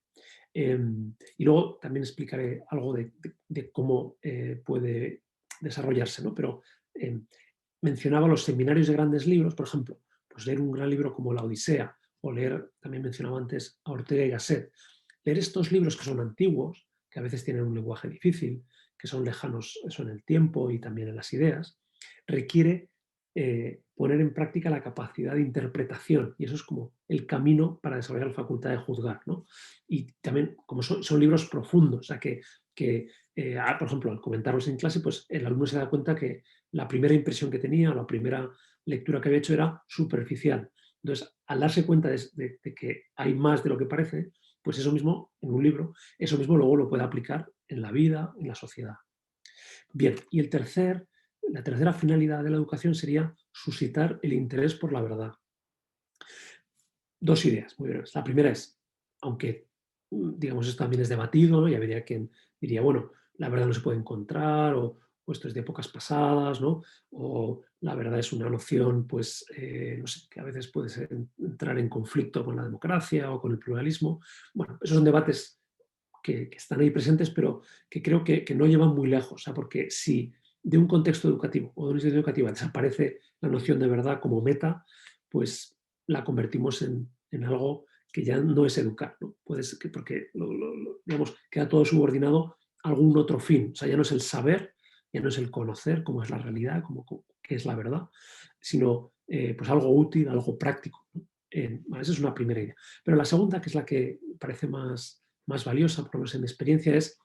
Y luego también explicaré algo de cómo puede desarrollarse, ¿no? Pero mencionaba los seminarios de grandes libros, por ejemplo, pues leer un gran libro como La Odisea, o leer, también mencionaba antes, a Ortega y Gasset. Leer estos libros que son antiguos, que a veces tienen un lenguaje difícil, que son lejanos eso en el tiempo y también en las ideas, requiere poner en práctica la capacidad de interpretación, y eso es como el camino para desarrollar la facultad de juzgar, ¿no? Y también, como son libros profundos, o sea por ejemplo, al comentarlos en clase, pues el alumno se da cuenta que la primera impresión que tenía, la primera lectura que había hecho era superficial. Entonces, al darse cuenta de que hay más de lo que parece, pues eso mismo, en un libro, eso mismo luego lo puede aplicar en la vida, en la sociedad. Bien, y la tercera finalidad de la educación sería suscitar el interés por la verdad. Dos ideas muy breves. La primera es, aunque digamos esto también es debatido, ¿no? Y habría quien diría, bueno, la verdad no se puede encontrar, o esto es de épocas pasadas, ¿no? O la verdad es una noción, pues, no sé, que a veces puede entrar en conflicto con la democracia o con el pluralismo. Bueno, esos son debates que están ahí presentes, pero que creo que no llevan muy lejos, o sea, porque si de un contexto educativo o de una institución educativa desaparece la noción de verdad como meta, pues la convertimos en algo que ya no es educar, ¿no? Puede ser porque digamos, queda todo subordinado a algún otro fin, o sea, ya no es el saber, ya no es el conocer cómo es la realidad, qué es la verdad, sino pues algo útil, algo práctico, ¿no? Bueno, esa es una primera idea. Pero la segunda, que es la que parece más valiosa, por lo menos en mi experiencia, es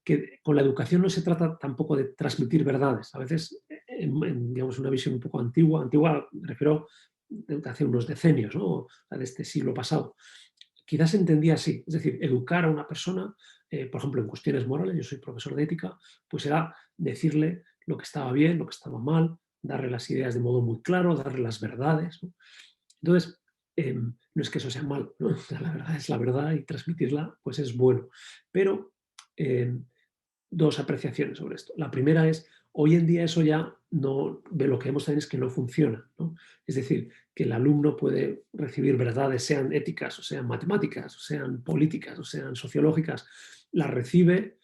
que con la educación no se trata tampoco de transmitir verdades. A veces, digamos, una visión un poco antigua me refiero de hace unos decenios, ¿no? O sea, de este siglo pasado. Quizás se entendía así, es decir, educar a una persona, por ejemplo, en cuestiones morales, yo soy profesor de ética, pues era decirle lo que estaba bien, lo que estaba mal, darle las ideas de modo muy claro, darle las verdades, ¿no? Entonces, no es que eso sea malo, ¿no? O sea, la verdad es la verdad y transmitirla pues es bueno. Pero dos apreciaciones sobre esto. La primera es, hoy en día eso ya no, lo que vemos también es que no funciona, ¿no? Es decir, que el alumno puede recibir verdades, sean éticas, o sean matemáticas, o sean políticas, o sean sociológicas, las recibe,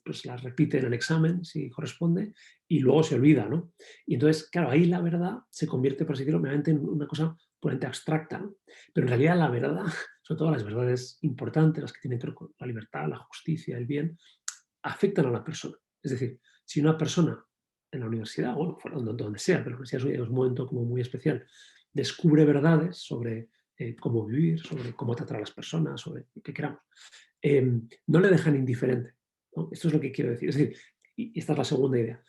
pues las repite en el examen, si corresponde, y luego se olvida, ¿no? Y entonces, claro, ahí la verdad se convierte, por así decirlo, meramente en una cosa puramente abstracta, ¿no? Pero en realidad la verdad, sobre todo las verdades importantes, las que tienen que ver con la libertad, la justicia, el bien, afectan a la persona. Es decir, si una persona en la universidad, o fuera donde sea, pero la universidad es un momento como muy especial, descubre verdades sobre cómo vivir, sobre cómo tratar a las personas, sobre lo que queramos, no le dejan indiferente, ¿no? Esto es lo que quiero decir. Es decir, y esta es la segunda idea.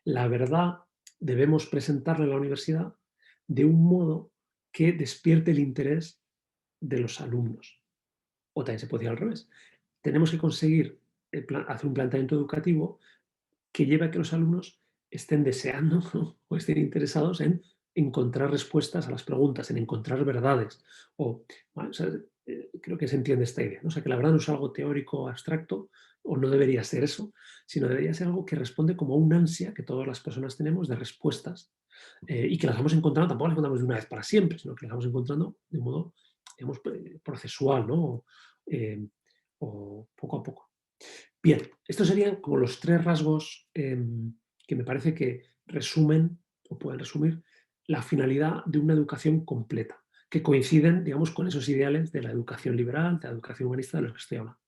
La verdad debemos presentarla en la universidad de un modo que despierte el interés de los alumnos. O también se puede decir al revés. Tenemos que conseguir hacer un planteamiento educativo que lleve a que los alumnos estén deseando, ¿no? O estén interesados en encontrar respuestas a las preguntas, en encontrar verdades. Bueno, o sea, creo que se entiende esta idea, ¿no? O sea, que la verdad no es algo teórico abstracto, o no debería ser eso, sino debería ser algo que responde como a un ansia que todas las personas tenemos de respuestas, y que las vamos encontrando, tampoco las encontramos de una vez para siempre, sino que las vamos encontrando de modo, digamos, procesual, ¿no? Eh, o poco a poco. Bien, estos serían como los tres rasgos que me parece que resumen o pueden resumir la finalidad de una educación completa, que coinciden, digamos, con esos ideales de la educación liberal, de la educación humanista de los que estoy hablando.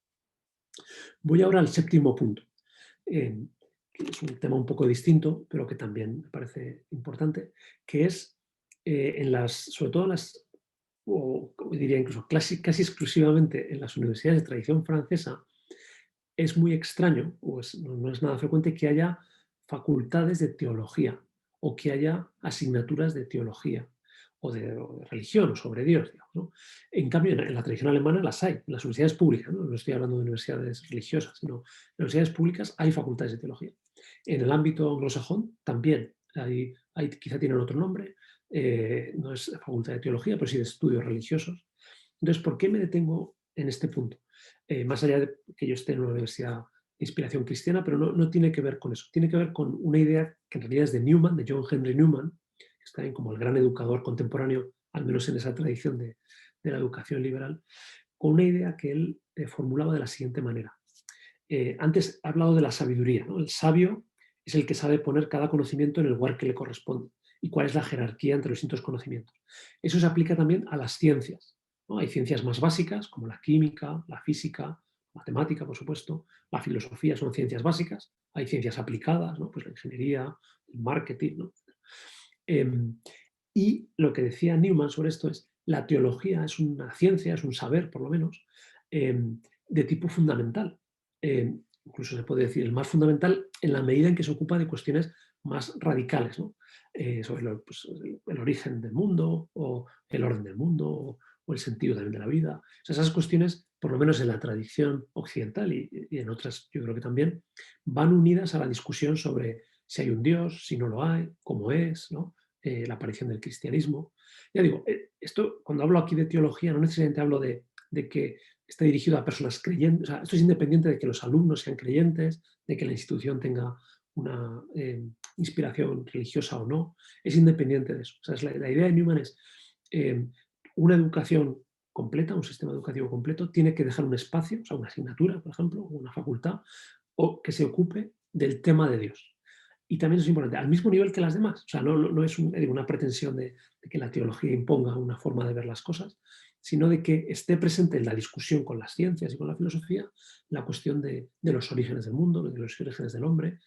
Voy ahora al séptimo punto, eh, que es un tema un poco distinto, pero que también me parece importante, que es sobre todo en las, o diría incluso casi exclusivamente en las universidades de tradición francesa, es muy extraño, no es nada frecuente que haya facultades de teología o que haya asignaturas de teología o de religión o sobre Dios, digamos, ¿no? En cambio, en la tradición alemana las hay, en las universidades públicas, ¿no? No estoy hablando de universidades religiosas, sino en las universidades públicas hay facultades de teología. En el ámbito anglosajón también quizá tienen otro nombre, no es facultad de teología, pero sí de estudios religiosos. Entonces, ¿por qué me detengo en este punto? Más allá de que yo esté en una universidad de inspiración cristiana, pero no tiene que ver con eso. Tiene que ver con una idea que en realidad es de Newman, de John Henry Newman, que está bien como el gran educador contemporáneo, al menos en esa tradición de la educación liberal, con una idea que él formulaba de la siguiente manera. Antes he hablado de la sabiduría, ¿no? El sabio es el que sabe poner cada conocimiento en el lugar que le corresponde y cuál es la jerarquía entre los distintos conocimientos. Eso se aplica también a las ciencias, ¿no? Hay ciencias más básicas como la química, la física, matemática, por supuesto, la filosofía son ciencias básicas, hay ciencias aplicadas, ¿no? Pues la ingeniería, el marketing, ¿no? Y lo que decía Newman sobre esto es, la teología es una ciencia, es un saber, por lo menos, de tipo fundamental. Incluso se puede decir el más fundamental en la medida en que se ocupa de cuestiones más radicales, ¿no? Sobre pues, el origen del mundo, o el orden del mundo, o el sentido también de la vida. O sea, esas cuestiones, por lo menos en la tradición occidental y en otras yo creo que también, van unidas a la discusión sobre si hay un Dios, si no lo hay, cómo es, ¿no? La aparición del cristianismo. Ya digo, esto cuando hablo aquí de teología no necesariamente hablo de que esté dirigido a personas creyentes, o sea, esto es independiente de que los alumnos sean creyentes, de que la institución tenga una inspiración religiosa o no, es independiente de eso. O sea, la idea de Newman es una educación completa, un sistema educativo completo, tiene que dejar un espacio, o sea, una asignatura, por ejemplo, o una facultad, o que se ocupe del tema de Dios. Y también es importante, al mismo nivel que las demás. O sea, no es una pretensión de que la teología imponga una forma de ver las cosas, sino de que esté presente en la discusión con las ciencias y con la filosofía la cuestión de los orígenes del mundo, de los orígenes del hombre,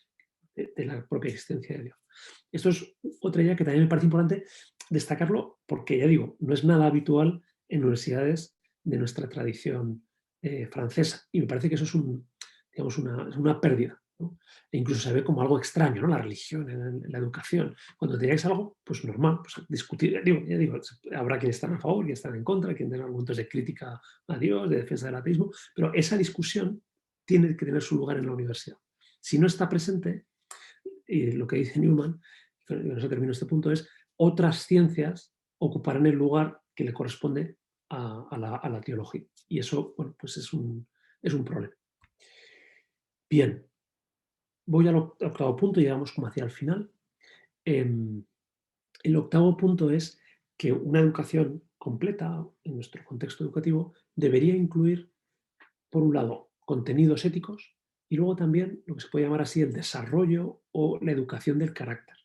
de la propia existencia de Dios. Esto es otra idea que también me parece importante destacarlo porque, ya digo, no es nada habitual en universidades de nuestra tradición francesa. Y me parece que eso es digamos, una pérdida, ¿no? E incluso se ve como algo extraño, ¿no? La religión en la educación. Cuando tenéis algo, pues normal, pues discutir, ya digo, habrá quienes están a favor, quienes están en contra, quienes tengan argumentos de crítica a Dios, de defensa del ateísmo, pero esa discusión tiene que tener su lugar en la universidad. Si no está presente, y lo que dice Newman, y con eso termino este punto, es otras ciencias ocuparán el lugar que le corresponde a la teología. Y eso, bueno, pues es un problema. Bien, voy al octavo punto, llegamos como hacia el final. El octavo punto es que una educación completa, en nuestro contexto educativo, debería incluir, por un lado, contenidos éticos y luego también lo que se puede llamar así el desarrollo o la educación del carácter.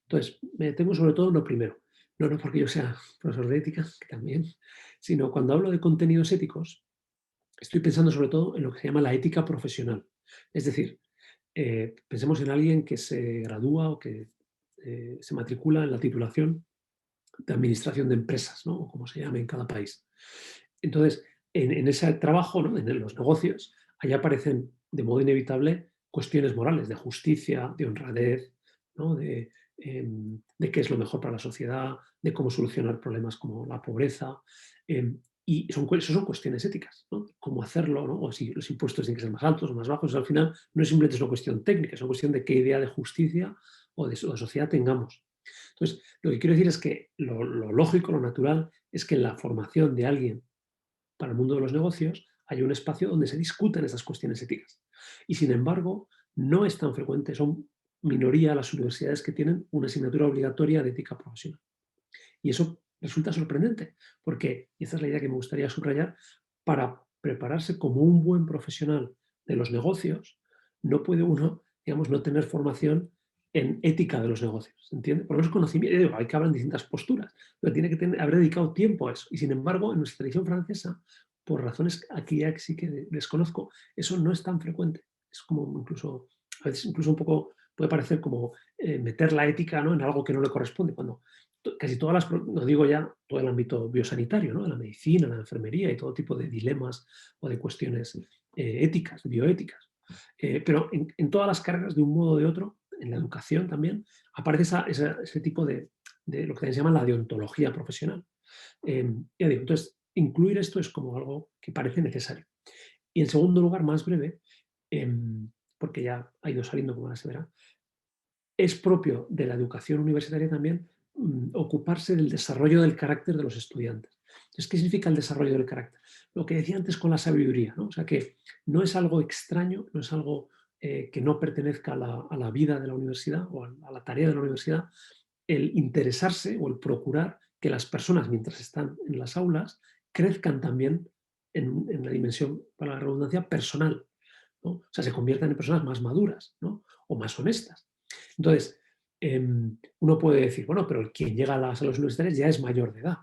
Entonces, me detengo sobre todo en lo primero. No porque yo sea profesor de ética, que también, sino cuando hablo de contenidos éticos, estoy pensando sobre todo en lo que se llama la ética profesional. Es decir, pensemos en alguien que se gradúa o que se matricula en la titulación de administración de empresas, ¿no? O como se llame en cada país. Entonces, en ese trabajo, ¿no? En los negocios, ahí aparecen de modo inevitable cuestiones morales, de justicia, de honradez, ¿no? De qué es lo mejor para la sociedad, de cómo solucionar problemas como la pobreza. Y eso son cuestiones éticas, ¿no? Cómo hacerlo, ¿no? O si los impuestos tienen que ser más altos o más bajos. Al final no es simplemente una cuestión técnica, es una cuestión de qué idea de justicia o de sociedad tengamos. Entonces, lo que quiero decir es que lo lógico, lo natural, es que en la formación de alguien para el mundo de los negocios haya un espacio donde se discutan esas cuestiones éticas. Y sin embargo, no es tan frecuente, son minoría las universidades que tienen una asignatura obligatoria de ética profesional. Y eso resulta sorprendente, porque, y esta es la idea que me gustaría subrayar, para prepararse como un buen profesional de los negocios, no puede uno, digamos, no tener formación en ética de los negocios, ¿entiende? Por lo menos conocimiento, hay que hablar en distintas posturas, pero tiene que haber dedicado tiempo a eso. Y sin embargo, en nuestra tradición francesa, por razones aquí ya sí que desconozco, eso no es tan frecuente. Es como incluso, a veces incluso un poco, puede parecer como meter la ética, ¿no? En algo que no le corresponde, cuando casi todas las, no digo ya todo el ámbito biosanitario, ¿no? La medicina, la enfermería y todo tipo de dilemas o de cuestiones éticas, bioéticas. Pero en todas las cargas, de un modo o de otro, en la educación también, aparece ese tipo de lo que se llama la deontología profesional. Ya digo, entonces, incluir esto es como algo que parece necesario. Y en segundo lugar, más breve, porque ya ha ido saliendo, como ahora se verá, es propio de la educación universitaria también ocuparse del desarrollo del carácter de los estudiantes. Entonces, ¿qué significa el desarrollo del carácter? Lo que decía antes con la sabiduría, ¿no? O sea, que no es algo extraño, no es algo que no pertenezca a la vida de la universidad o a la tarea de la universidad, el interesarse o el procurar que las personas, mientras están en las aulas, crezcan también en la dimensión, para la redundancia, personal, ¿no? O sea, se conviertan en personas más maduras, ¿no? O más honestas. Entonces, uno puede decir, bueno, pero quien llega a las aulas universitarias ya es mayor de edad.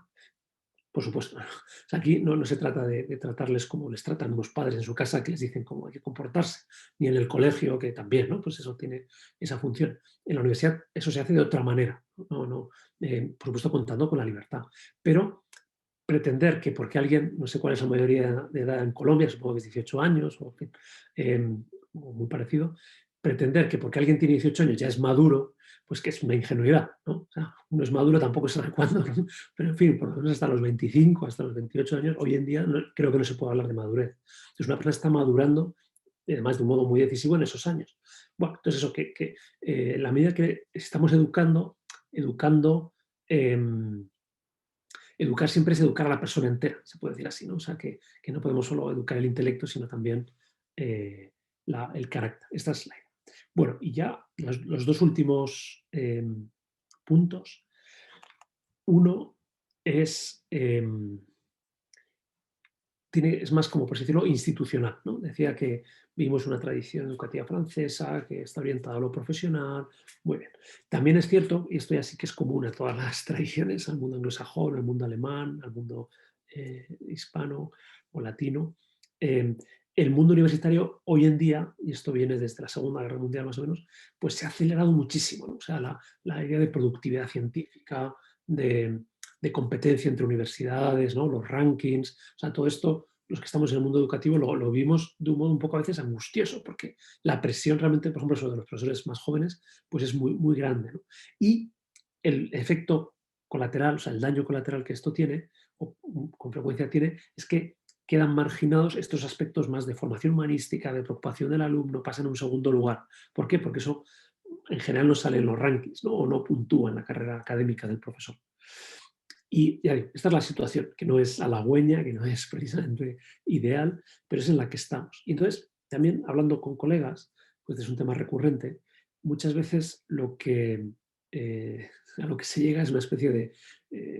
Por supuesto. O sea, aquí no se trata de tratarles como les tratan unos padres en su casa que les dicen cómo hay que comportarse, ni en el colegio, que también, ¿no? Pues eso tiene esa función. En la universidad eso se hace de otra manera, por supuesto contando con la libertad. Pero pretender que porque alguien, no sé cuál es la mayoría de edad en Colombia, supongo que es 18 años o, en fin, o muy parecido, pretender que porque alguien tiene 18 años ya es maduro, pues que es una ingenuidad, ¿no? O sea, uno es maduro tampoco sabe cuándo, ¿no? Pero en fin, por lo menos hasta los 25, hasta los 28 años, hoy en día creo que no se puede hablar de madurez. Entonces una persona está madurando, además de un modo muy decisivo en esos años. Bueno, entonces eso, en la medida que estamos educando, em, educar siempre es educar a la persona entera, se puede decir así, ¿no? O sea, que no podemos solo educar el intelecto, sino también el carácter. Esta es la idea. Bueno, y ya los dos últimos puntos. Uno es, es más como, por así decirlo, institucional, ¿no? Decía que vimos una tradición educativa francesa que está orientada a lo profesional. Muy bien. También es cierto, y esto ya sí que es común a todas las tradiciones, al mundo anglosajón, al mundo alemán, al mundo hispano o latino, el mundo universitario hoy en día, y esto viene desde la Segunda Guerra Mundial más o menos, pues se ha acelerado muchísimo, ¿no? O sea, la idea de productividad científica, de competencia entre universidades, ¿no? Los rankings, o sea, todo esto, los que estamos en el mundo educativo lo vimos de un modo un poco a veces angustioso, porque la presión realmente, por ejemplo, sobre los profesores más jóvenes, pues es muy, muy grande, ¿no? Y el efecto colateral, o sea, el daño colateral que esto tiene, o con frecuencia tiene, es que quedan marginados estos aspectos más de formación humanística, de preocupación del alumno, pasan a un segundo lugar. ¿Por qué? Porque eso en general no sale en los rankings, ¿no? O no puntúa en la carrera académica del profesor. Y ya digo, esta es la situación, que no es halagüeña, que no es precisamente ideal, pero es en la que estamos. Y entonces, también hablando con colegas, pues es un tema recurrente, muchas veces a lo que se llega es una especie de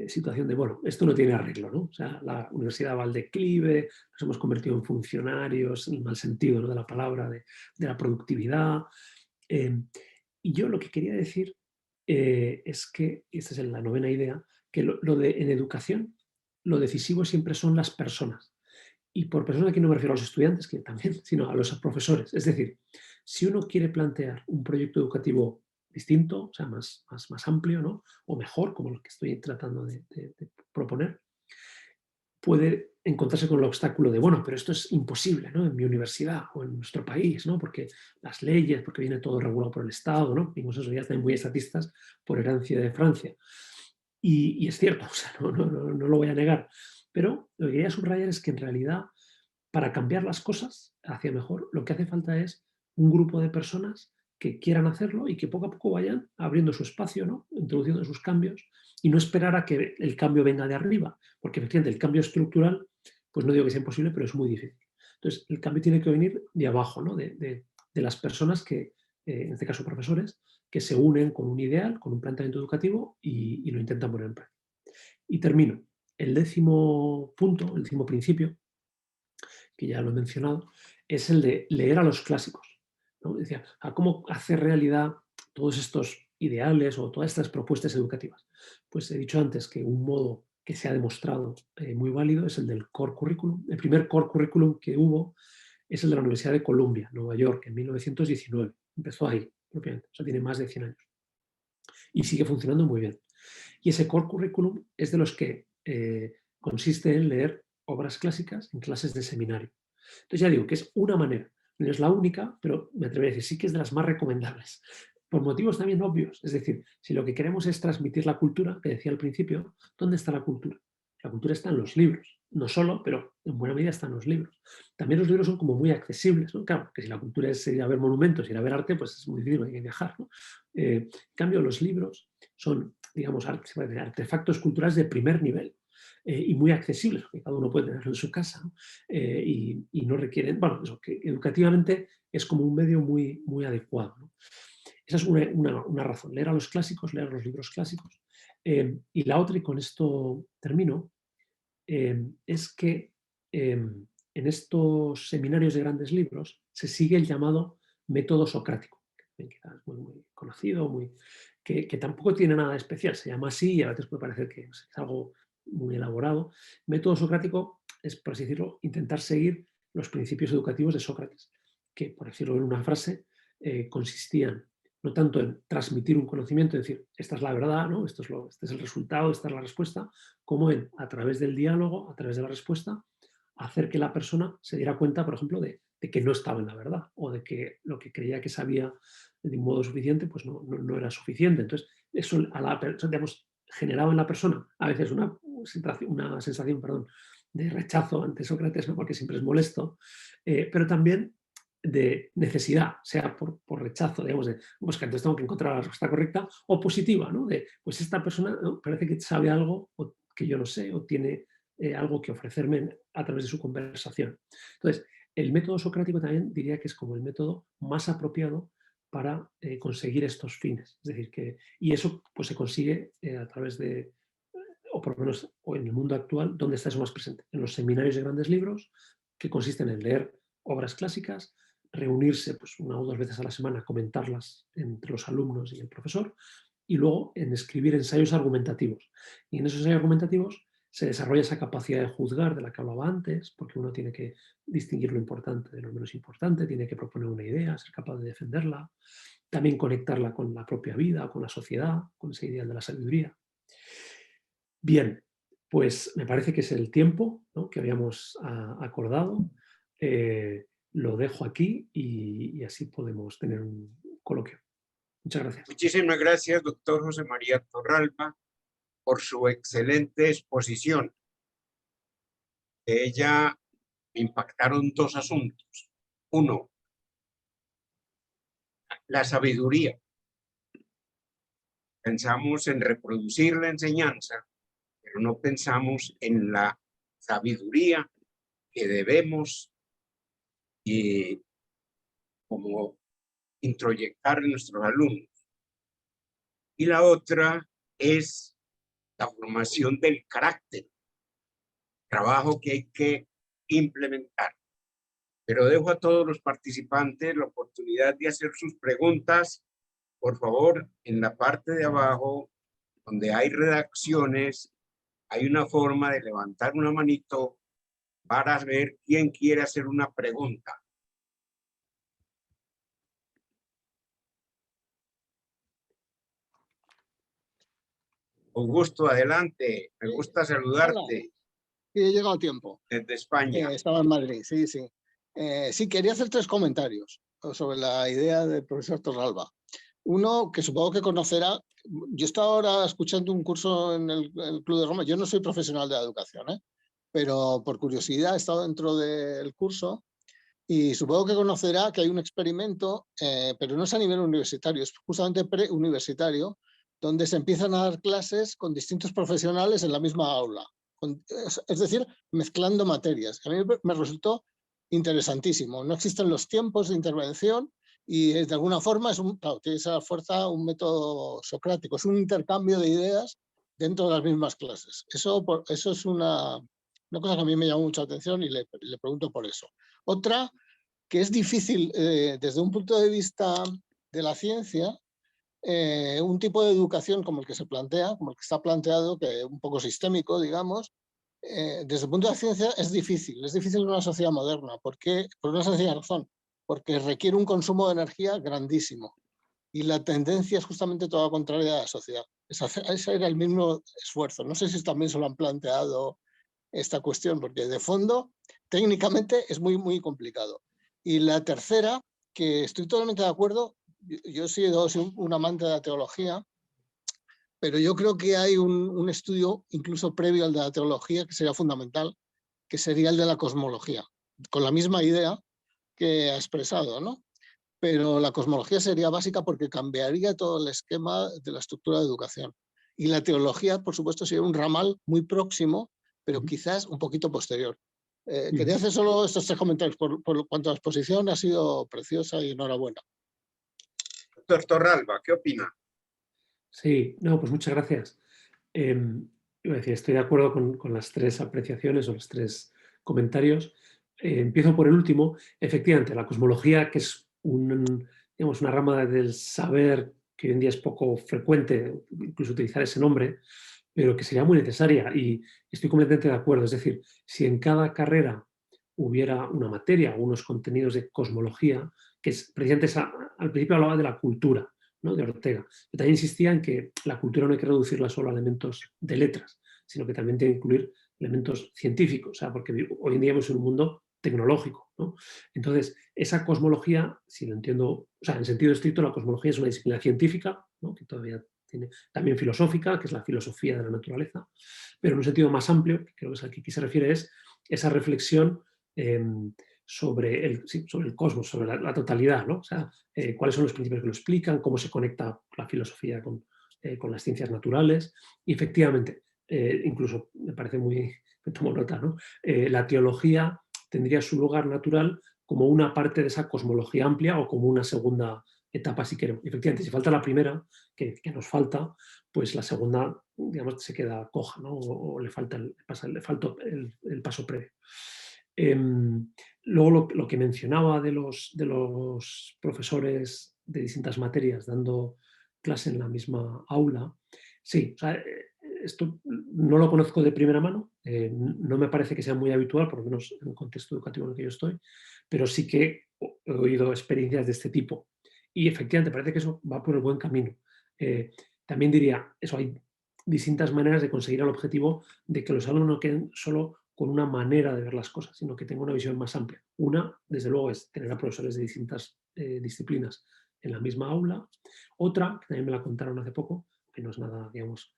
situación de, bueno, esto no tiene arreglo, ¿no? O sea, la universidad va al declive, nos hemos convertido en funcionarios, en el mal sentido, ¿no?, de la palabra, de la productividad. Eh, y yo lo que quería decir es que, y esta es la novena idea, que en educación lo decisivo siempre son las personas. Y por personas aquí no me refiero a los estudiantes, que también, sino a los profesores. Es decir, si uno quiere plantear un proyecto educativo distinto, o sea, más amplio, ¿no? O mejor, como lo que estoy tratando de proponer, puede encontrarse con el obstáculo de, bueno, pero esto es imposible, ¿no? En mi universidad o en nuestro país, ¿no? Porque las leyes, porque viene todo regulado por el Estado, ¿no? Vimos esos días también muy estatistas por herencia de Francia. Y es cierto, o sea, no lo voy a negar. Pero lo que quería subrayar es que en realidad, para cambiar las cosas hacia mejor, lo que hace falta es un grupo de personas que quieran hacerlo y que poco a poco vayan abriendo su espacio, ¿no? Introduciendo sus cambios y no esperar a que el cambio venga de arriba, porque efectivamente el cambio estructural, pues no digo que sea imposible, pero es muy difícil. Entonces, el cambio tiene que venir de abajo, ¿no? De las personas que, en este caso profesores, que se unen con un ideal, con un planteamiento educativo y lo intentan poner en práctica. Y termino. El décimo punto, el décimo principio, que ya lo he mencionado, es el de leer a los clásicos, ¿no? Decía, ¿a cómo hacer realidad todos estos ideales o todas estas propuestas educativas? Pues he dicho antes que un modo que se ha demostrado muy válido es el del core curriculum. El primer core curriculum que hubo es el de la Universidad de Columbia, Nueva York, en 1919. Empezó ahí, propiamente, o sea, tiene más de 100 años. Y sigue funcionando muy bien. Y ese core curriculum es de los que consiste en leer obras clásicas en clases de seminario. Entonces ya digo que es una manera, no es la única, pero me atrevería a decir, sí que es de las más recomendables, por motivos también obvios. Es decir, si lo que queremos es transmitir la cultura, que decía al principio, ¿dónde está la cultura? La cultura está en los libros, no solo, pero en buena medida están los libros. También los libros son como muy accesibles, ¿no? Claro, que si la cultura es ir a ver monumentos, ir a ver arte, pues es muy difícil, hay que viajar, ¿no? En cambio, los libros son, digamos, artefactos culturales de primer nivel y muy accesibles, porque cada uno puede tenerlo en su casa, ¿no? Y no requieren, bueno, eso, que educativamente es como un medio muy, muy adecuado, ¿no? Esa es una razón, leer a los clásicos, leer los libros clásicos. Y la otra, y con esto termino, es que en estos seminarios de grandes libros se sigue el llamado método socrático, que quizás es muy, muy conocido, que tampoco tiene nada de especial, se llama así y a veces puede parecer que es algo muy elaborado. Método socrático es, por así decirlo, intentar seguir los principios educativos de Sócrates, que, por decirlo en una frase, consistían no tanto en transmitir un conocimiento, es decir, esta es la verdad, ¿no? Este es el resultado, esta es la respuesta, como en, a través del diálogo, a través de la respuesta, hacer que la persona se diera cuenta, por ejemplo, de que no estaba en la verdad o de que lo que creía que sabía de un modo suficiente, pues no era suficiente. Entonces, eso a la persona, digamos, generaba en la persona a veces una sensación perdón, de rechazo ante Sócrates, ¿no? Porque siempre es molesto, pero también de necesidad, sea por rechazo, digamos, de pues que entonces tengo que encontrar la respuesta correcta, o positiva, ¿no? De pues esta persona, ¿no?, parece que sabe algo que yo no sé, o tiene algo que ofrecerme a través de su conversación. Entonces, el método socrático también diría que es como el método más apropiado para conseguir estos fines. Es decir, y eso pues, se consigue a través de, o por lo menos o en el mundo actual, donde está eso más presente, en los seminarios de grandes libros, que consisten en leer obras clásicas, reunirse pues, 1 o 2 veces a la semana, comentarlas entre los alumnos y el profesor, y luego en escribir ensayos argumentativos. Y en esos ensayos argumentativos se desarrolla esa capacidad de juzgar de la que hablaba antes, porque uno tiene que distinguir lo importante de lo menos importante, tiene que proponer una idea, ser capaz de defenderla, también conectarla con la propia vida, con la sociedad, con ese ideal de la sabiduría. Bien, pues me parece que es el tiempo, ¿no?, que habíamos acordado. Lo dejo aquí y así podemos tener un coloquio. Muchas gracias. Muchísimas gracias, doctor José María Torralba, por su excelente exposición. De ella me impactaron 2 asuntos. Uno, la sabiduría. Pensamos en reproducir la enseñanza, pero no pensamos en la sabiduría que debemos como introyectar en nuestros alumnos. Y la otra es la formación del carácter, trabajo que hay que implementar. Pero dejo a todos los participantes la oportunidad de hacer sus preguntas. Por favor, en la parte de abajo, donde hay redacciones, hay una forma de levantar una manito para ver quién quiere hacer una pregunta. Augusto, adelante. Me gusta saludarte. Hola. Sí, he llegado a tiempo. Desde España. Estaba en Madrid, sí, sí. Sí, quería hacer 3 comentarios sobre la idea del profesor Torralba. Uno, que supongo que conocerá, yo estaba ahora escuchando un curso en el Club de Roma, yo no soy profesional de la educación, pero por curiosidad he estado dentro del curso y supongo que conocerá que hay un experimento, pero no es a nivel universitario, es justamente preuniversitario, donde se empiezan a dar clases con distintos profesionales en la misma aula. Es decir, mezclando materias. A mí me resultó interesantísimo. No existen los tiempos de intervención y de alguna forma claro, tiene esa fuerza un método socrático, es un intercambio de ideas dentro de las mismas clases. Eso es una cosa que a mí me llamó mucha atención y le pregunto por eso. Otra, que es difícil desde un punto de vista de la ciencia, un tipo de educación como el que se plantea, como el que está planteado, que es un poco sistémico, digamos, desde el punto de la ciencia es difícil en una sociedad moderna. ¿Por qué? Por una sencilla razón, porque requiere un consumo de energía grandísimo y la tendencia es justamente toda contraria a la sociedad. Ese era el mismo esfuerzo. No sé si también se lo han planteado esta cuestión, porque de fondo técnicamente es muy, muy complicado. Y la tercera, que estoy totalmente de acuerdo, yo he sido un amante de la teología, pero yo creo que hay un estudio incluso previo al de la teología que sería fundamental, que sería el de la cosmología, con la misma idea que ha expresado, ¿no? Pero la cosmología sería básica porque cambiaría todo el esquema de la estructura de educación. Y la teología, por supuesto, sería un ramal muy próximo, pero quizás un poquito posterior. Quería hacer solo estos 3 comentarios. Por cuanto a la exposición, ha sido preciosa y enhorabuena. Doctor Torralba, ¿qué opina? Sí, no, pues muchas gracias. Iba a decir, estoy de acuerdo con las 3 apreciaciones o las 3 comentarios. Empiezo por el último. Efectivamente, la cosmología, que es digamos, una rama del saber que hoy en día es poco frecuente, incluso utilizar ese nombre, pero que sería muy necesaria, y estoy completamente de acuerdo. Es decir, si en cada carrera hubiera una materia o unos contenidos de cosmología, que es precisamente al principio hablaba de la cultura, ¿no?, de Ortega. Yo también insistía en que la cultura no hay que reducirla solo a elementos de letras, sino que también tiene que incluir elementos científicos, o sea, porque hoy en día vivimos en un mundo tecnológico, ¿no? Entonces, esa cosmología, si lo entiendo, o sea, en sentido estricto, la cosmología es una disciplina científica, ¿no?, que todavía tiene, también filosófica, que es la filosofía de la naturaleza, pero en un sentido más amplio, que creo que es al que aquí se refiere, es esa reflexión sobre el cosmos, sobre la totalidad, ¿no? O sea, cuáles son los principios que lo explican, cómo se conecta la filosofía con las ciencias naturales. Y efectivamente, incluso me parece me tomo nota, ¿no? La teología tendría su lugar natural como una parte de esa cosmología amplia o como una segunda etapa, si queremos. Efectivamente, si falta la primera, que nos falta, pues la segunda, digamos, se queda coja, ¿no? O le falta el paso previo. Luego lo que mencionaba de los profesores de distintas materias dando clase en la misma aula, sí, o sea, esto no lo conozco de primera mano, no me parece que sea muy habitual, por lo menos en el contexto educativo en el que yo estoy, pero sí que he oído experiencias de este tipo. Y efectivamente parece que eso va por el buen camino. También diría, eso, hay distintas maneras de conseguir el objetivo de que los alumnos no queden solo con una manera de ver las cosas, sino que tengan una visión más amplia. Una, desde luego, es tener a profesores de distintas disciplinas en la misma aula. Otra, que también me la contaron hace poco, que no es nada, digamos,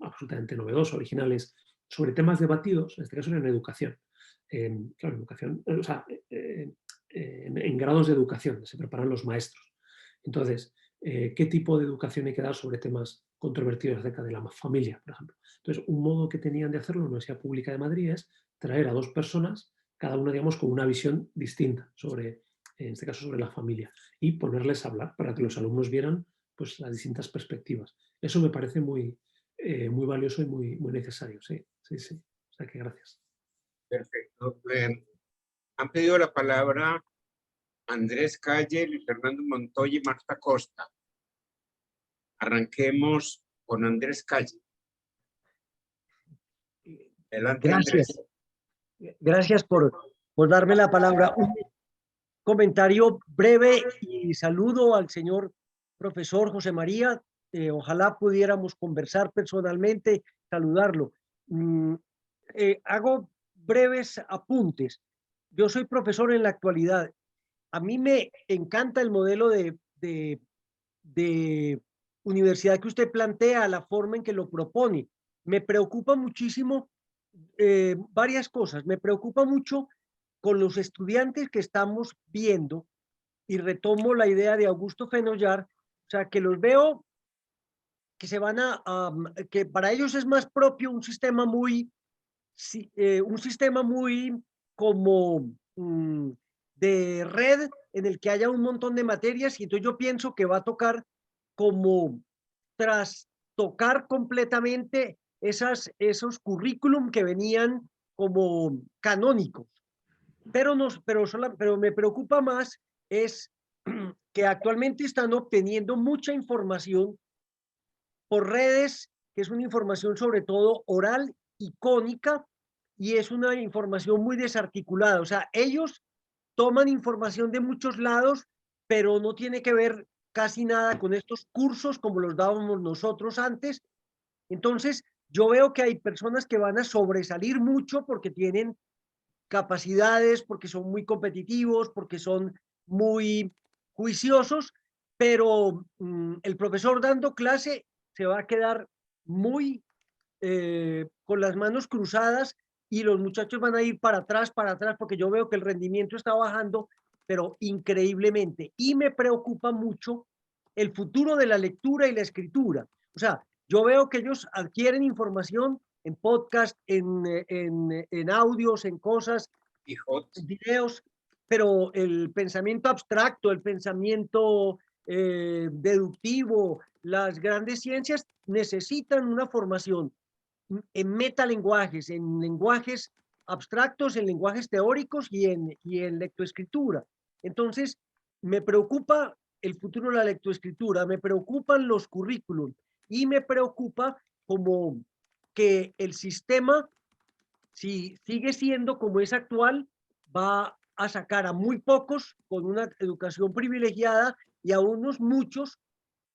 absolutamente novedoso, original, es sobre temas debatidos, en este caso en educación. Claro, educación, o sea, en grados de educación, se preparan los maestros. Entonces, ¿qué tipo de educación hay que dar sobre temas controvertidos acerca de la familia, por ejemplo? Entonces, un modo que tenían de hacerlo en la Universidad Pública de Madrid es traer a dos personas, cada una, digamos, con una visión distinta sobre, en este caso, sobre la familia, y ponerles a hablar para que los alumnos vieran, pues, las distintas perspectivas. Eso me parece muy valioso y muy necesario. Sí, sí, sí. O sea que gracias. Perfecto. Han pedido la palabra Andrés Calle, Luis Fernando Montoya y Marta Costa. Arranquemos con Andrés Calle. Adelante, Gracias. Andrés. Gracias por darme la palabra. Un comentario breve y saludo al señor profesor José María. Ojalá pudiéramos conversar personalmente, saludarlo. Hago breves apuntes. Yo soy profesor en la actualidad. A mí me encanta el modelo de universidad que usted plantea, la forma en que lo propone. Me preocupa muchísimo varias cosas. Me preocupa mucho con los estudiantes que estamos viendo, y retomo la idea de Augusto Fenollar, o sea, que los veo que se van que para ellos es más propio un sistema muy como de red en el que haya un montón de materias, y entonces yo pienso que va a tocar como trastocar completamente esos currículum que venían como canónicos. Pero me preocupa más es que actualmente están obteniendo mucha información por redes, que es una información sobre todo oral, icónica, y es una información muy desarticulada. O sea, ellos toman información de muchos lados, pero no tiene que ver casi nada con estos cursos como los dábamos nosotros antes. Entonces, yo veo que hay personas que van a sobresalir mucho porque tienen capacidades, porque son muy competitivos, porque son muy juiciosos, pero el profesor dando clase se va a quedar muy con las manos cruzadas, y los muchachos van a ir para atrás, porque yo veo que el rendimiento está bajando, pero increíblemente. Y me preocupa mucho el futuro de la lectura y la escritura. O sea, yo veo que ellos adquieren información en podcast, en audios, en cosas, en videos, pero el pensamiento abstracto, el pensamiento deductivo, las grandes ciencias necesitan una formación en metalenguajes, en lenguajes abstractos, en lenguajes teóricos y en lectoescritura. Entonces, me preocupa el futuro de la lectoescritura, me preocupan los currículum y me preocupa como que el sistema, si sigue siendo como es actual, va a sacar a muy pocos con una educación privilegiada y a unos muchos,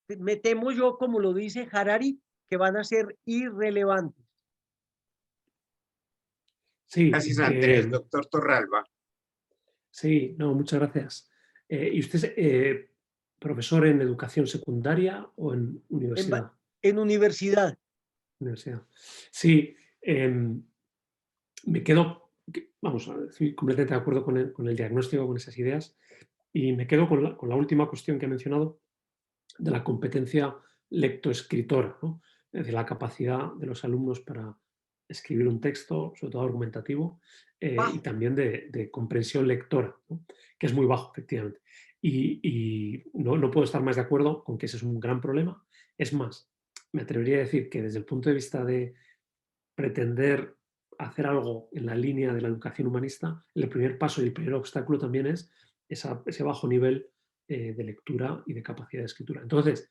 me temo yo, como lo dice Harari, que van a ser irrelevantes. Sí, Gracias, Andrés. Doctor Torralba. sí, no, muchas gracias. ¿Y usted es profesor en educación secundaria o en universidad? En universidad. Universidad. Sí, me quedo, vamos, estoy completamente de acuerdo con el diagnóstico, con esas ideas, y me quedo con la última cuestión que ha mencionado, de la competencia lectoescritora, ¿no? De la capacidad de los alumnos para escribir un texto, sobre todo argumentativo, y también de comprensión lectora, ¿no? Que es muy bajo, efectivamente. Y no puedo estar más de acuerdo con que ese es un gran problema. Es más, me atrevería a decir que desde el punto de vista de pretender hacer algo en la línea de la educación humanista, el primer paso y el primer obstáculo también es ese bajo nivel de lectura y de capacidad de escritura. Entonces,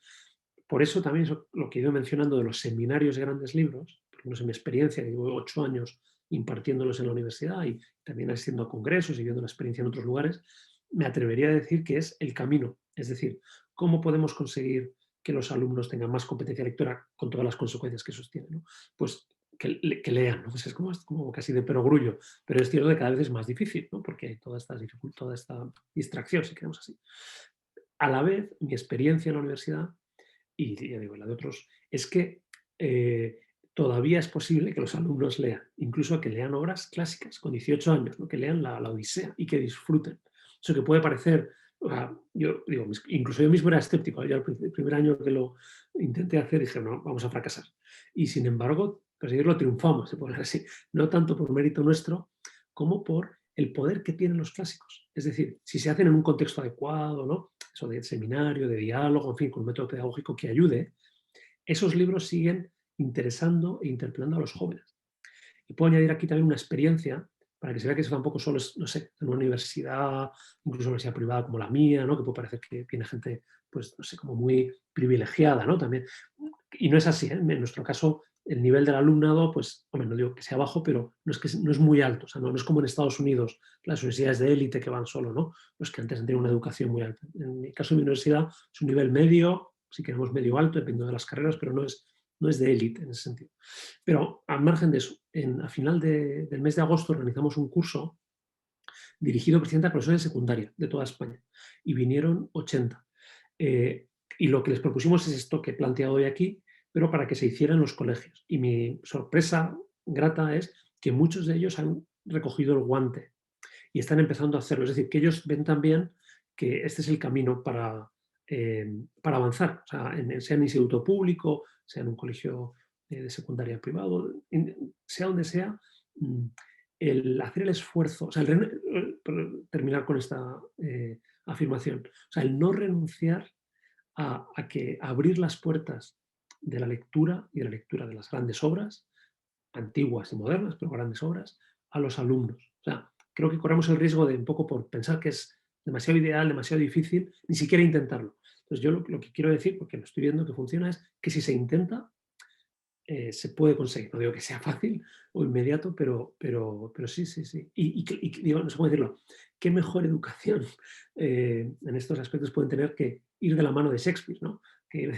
por eso también es lo que he ido mencionando de los seminarios de grandes libros, porque no sé, mi experiencia, llevo 8 años impartiéndolos en la universidad y también asistiendo a congresos y viendo la experiencia en otros lugares, me atrevería a decir que es el camino. Es decir, ¿cómo podemos conseguir que los alumnos tengan más competencia lectora con todas las consecuencias que eso tiene, ¿no? Pues que lean, ¿no? Pues es como casi de perogrullo, pero es cierto que cada vez es más difícil, ¿no? Porque hay toda esta distracción, si queremos así. A la vez, mi experiencia en la universidad, y ya digo, la de otros, es que todavía es posible que los alumnos lean, incluso que lean obras clásicas con 18 años, ¿no? Que lean la Odisea y que disfruten. Eso que puede parecer, yo digo, incluso yo mismo era escéptico, yo el primer año que lo intenté hacer dije, no, vamos a fracasar. Y sin embargo, lo triunfamos, se puede decir así, no tanto por mérito nuestro, como por el poder que tienen los clásicos. Es decir, si se hacen en un contexto adecuado, ¿no? Eso de seminario, de diálogo, en fin, con un método pedagógico que ayude, esos libros siguen interesando e interpelando a los jóvenes. Y puedo añadir aquí también una experiencia para que se vea que eso tampoco solo es, no sé, en una universidad, incluso una universidad privada como la mía, ¿no? Que puede parecer que tiene gente, pues, no sé, como muy privilegiada, ¿no? También. Y no es así, ¿eh? En nuestro caso, el nivel del alumnado, pues, hombre, no digo que sea bajo, pero no es muy alto. O sea, no es como en Estados Unidos, las universidades de élite que van solo, ¿no? Los que antes han tenido una educación muy alta. En mi caso, mi universidad es un nivel medio, si queremos medio alto, dependiendo de las carreras, pero no es de élite en ese sentido. Pero al margen de eso, a final del mes de agosto organizamos un curso dirigido precisamente a profesores de secundaria de toda España y vinieron 80. Y lo que les propusimos es esto que he planteado hoy aquí, pero para que se hiciera en los colegios. Y mi sorpresa grata es que muchos de ellos han recogido el guante y están empezando a hacerlo. Es decir, que ellos ven también que este es el camino para avanzar, o sea, sea en instituto público, sea en un colegio de secundaria privado, sea donde sea, el hacer el esfuerzo, o sea, terminar con esta afirmación, o sea, el no renunciar a abrir las puertas de la lectura y de la lectura de las grandes obras, antiguas y modernas, pero grandes obras, a los alumnos. O sea, creo que corremos el riesgo de un poco por pensar que es demasiado ideal, demasiado difícil, ni siquiera intentarlo. Entonces yo lo que quiero decir, porque lo estoy viendo que funciona, es que si se intenta, se puede conseguir. No digo que sea fácil o inmediato, pero sí, sí, sí. Y digo, no sé cómo decirlo, qué mejor educación en estos aspectos pueden tener que ir de la mano de Shakespeare, ¿no? Que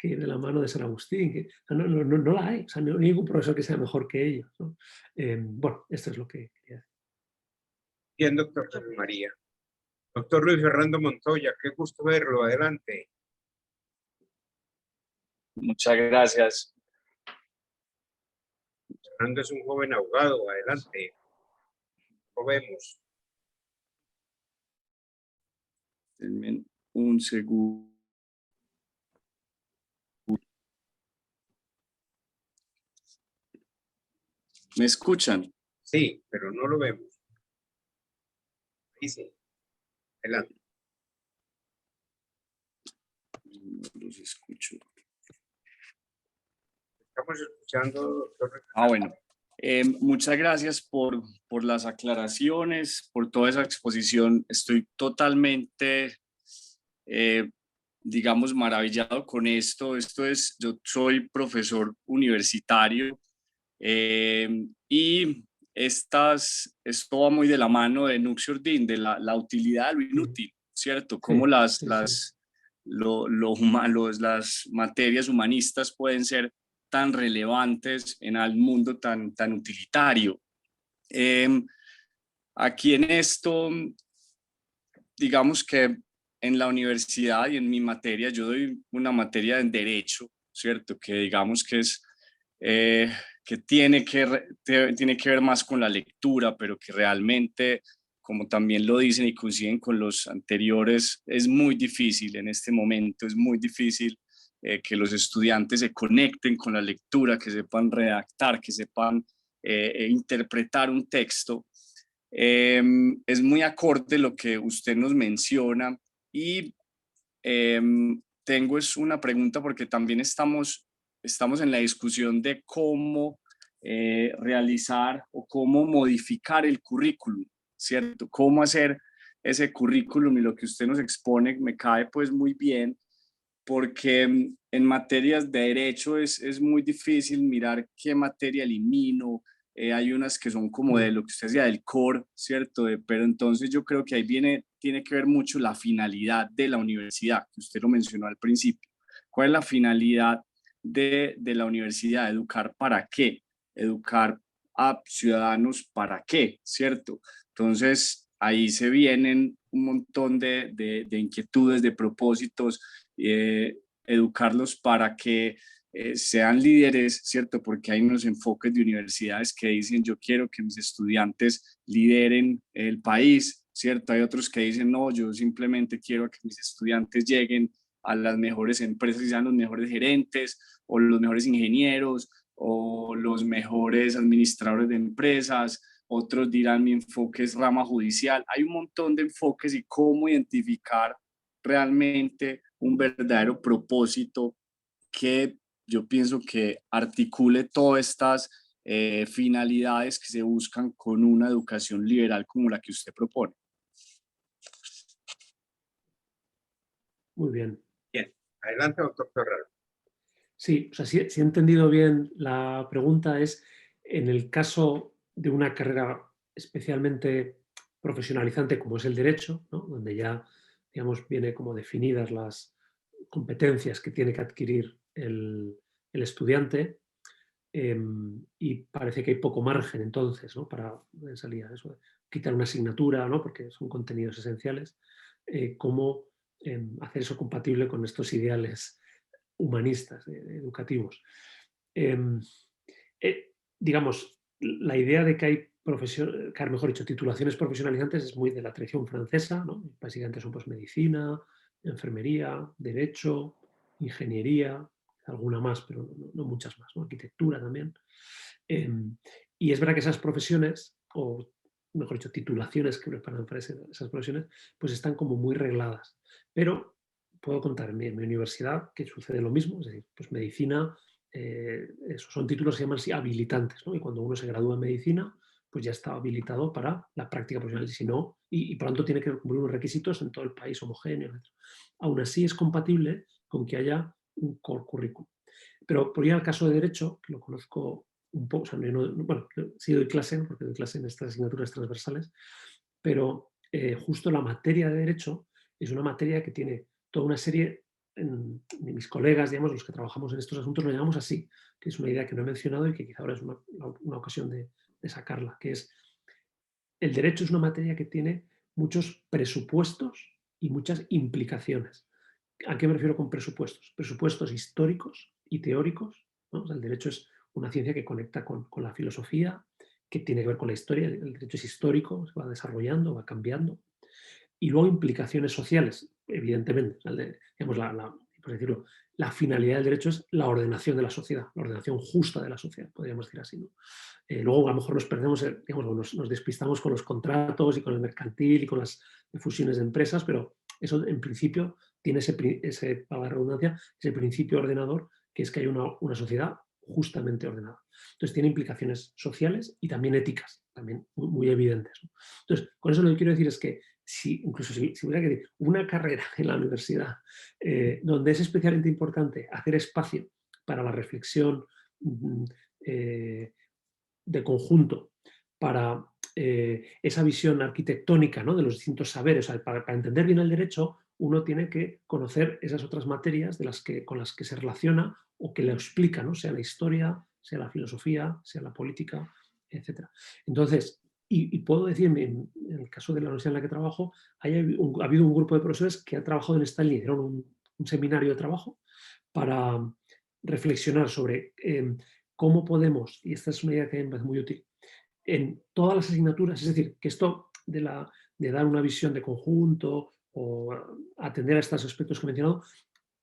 ir de la mano de San Agustín. O sea, no la hay. O sea, no hay ningún profesor que sea mejor que ellos, ¿no? Bueno, esto es lo que quería decir. Bien, doctor María. Doctor Luis Fernando Montoya, qué gusto verlo. Adelante. Muchas gracias. Fernando es un joven abogado. Adelante. Lo vemos. Denme un segundo. ¿Me escuchan? Sí, pero no lo vemos. Dice. Adelante. No los escucho. Estamos escuchando, doctor. Ah, bueno. Muchas gracias por las aclaraciones, por toda esa exposición. Estoy totalmente, digamos, maravillado con esto. Yo soy profesor universitario y esto va muy de la mano de Nuxiordin, de la utilidad de lo inútil, ¿cierto? Cómo Sí. las materias humanistas pueden ser tan relevantes en el mundo tan utilitario. Aquí en esto, digamos que en la universidad y en mi materia, yo doy una materia en derecho, ¿cierto? Que digamos que es, que tiene que ver más con la lectura, pero que realmente, como también lo dicen y coinciden con los anteriores, es muy difícil en este momento, es muy difícil que los estudiantes se conecten con la lectura, que sepan redactar, que sepan interpretar un texto. Es muy acorde lo que usted nos menciona y tengo una pregunta porque también estamos en la discusión de cómo realizar o cómo modificar el currículum, ¿cierto? Cómo hacer ese currículum, y lo que usted nos expone me cae pues muy bien, porque en materias de derecho es muy difícil mirar qué materia elimino. Hay unas que son como de lo que usted decía, del core, ¿cierto? Pero entonces yo creo que ahí tiene que ver mucho la finalidad de la universidad, que usted lo mencionó al principio. ¿Cuál es la finalidad de la universidad? ¿Educar para qué? ¿Educar a ciudadanos para qué? ¿Cierto? Entonces ahí se vienen un montón de inquietudes, de propósitos, educarlos para que sean líderes, ¿cierto? Porque hay unos enfoques de universidades que dicen: yo quiero que mis estudiantes lideren el país, ¿cierto? Hay otros que dicen: no, yo simplemente quiero que mis estudiantes lleguen a las mejores empresas y sean los mejores gerentes, o los mejores ingenieros, o los mejores administradores de empresas. Otros dirán: mi enfoque es rama judicial. Hay un montón de enfoques, y cómo identificar realmente un verdadero propósito que yo pienso que articule todas estas finalidades que se buscan con una educación liberal como la que usted propone. Muy bien. Bien, adelante, doctor Ferrero. Sí, o sea, si he entendido bien la pregunta, es en el caso de una carrera especialmente profesionalizante como es el derecho, ¿no? Donde ya, digamos, viene como definidas las competencias que tiene que adquirir el estudiante, y parece que hay poco margen entonces, ¿no? Para en salida eso, quitar una asignatura, ¿no? Porque son contenidos esenciales, cómo hacer eso compatible con estos ideales humanistas, educativos. Digamos, la idea de que hay mejor dicho, titulaciones profesionalizantes es muy de la tradición francesa, ¿no? Básicamente son pues medicina, enfermería, derecho, ingeniería, alguna más, pero no muchas más, ¿no? Arquitectura también. Y es verdad que esas profesiones, o mejor dicho, titulaciones que preparan para esas profesiones, pues están como muy regladas. Pero puedo contar en mi universidad que sucede lo mismo, es decir, pues medicina, son títulos que se llaman así habilitantes, ¿no? Y cuando uno se gradúa en medicina, pues ya está habilitado para la práctica profesional, y si no, y por lo tanto tiene que cumplir unos requisitos en todo el país homogéneo, etc. Aún así es compatible con que haya un core curriculum. Pero por ir al caso de derecho, que lo conozco un poco, o sea, bueno, sí doy clase, ¿no? Porque doy clase en estas asignaturas transversales, pero justo la materia de derecho es una materia que tiene toda una serie de mis colegas, digamos, los que trabajamos en estos asuntos, lo llamamos así, que es una idea que no he mencionado y que quizá ahora es una ocasión de sacarla, que es: el derecho es una materia que tiene muchos presupuestos y muchas implicaciones. ¿A qué me refiero con presupuestos? Presupuestos históricos y teóricos, ¿no? O sea, el derecho es una ciencia que conecta con la filosofía, que tiene que ver con la historia. El derecho es histórico, se va desarrollando, va cambiando. Y luego implicaciones sociales, evidentemente. Digamos, por decirlo, la finalidad del derecho es la ordenación de la sociedad, la ordenación justa de la sociedad, podríamos decir así, ¿no? Luego a lo mejor nos perdemos, digamos, nos despistamos con los contratos y con el mercantil y con las fusiones de empresas, pero eso en principio tiene para la redundancia, ese principio ordenador, que es que hay una sociedad justamente ordenada. Entonces tiene implicaciones sociales y también éticas, también muy evidentes, ¿no? Entonces, con eso lo que quiero decir es que incluso si hubiera que decir una carrera en la universidad donde es especialmente importante hacer espacio para la reflexión de conjunto, para esa visión arquitectónica, ¿no?, de los distintos saberes. O sea, para entender bien el derecho, uno tiene que conocer esas otras materias con las que se relaciona o que le explica, ¿no?, sea la historia, sea la filosofía, sea la política, etc. Entonces, y puedo decir, en el caso de la universidad en la que trabajo, ha habido un grupo de profesores que ha trabajado en esta línea, hicieron un seminario de trabajo para reflexionar sobre cómo podemos, y esta es una idea que me parece muy útil, en todas las asignaturas, es decir, que esto de dar una visión de conjunto o atender a estos aspectos que he mencionado,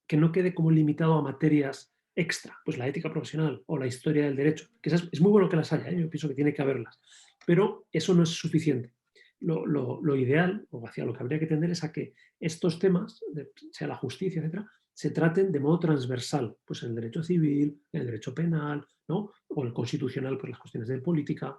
que no quede como limitado a materias extra, pues la ética profesional o la historia del derecho, que es muy bueno que las haya, yo pienso que tiene que haberlas, pero eso no es suficiente. Lo ideal, o hacia lo que habría que tender, es a que estos temas, sea la justicia, etcétera, se traten de modo transversal, pues en el derecho civil, en el derecho penal, ¿no?, o el constitucional, pues las cuestiones de política.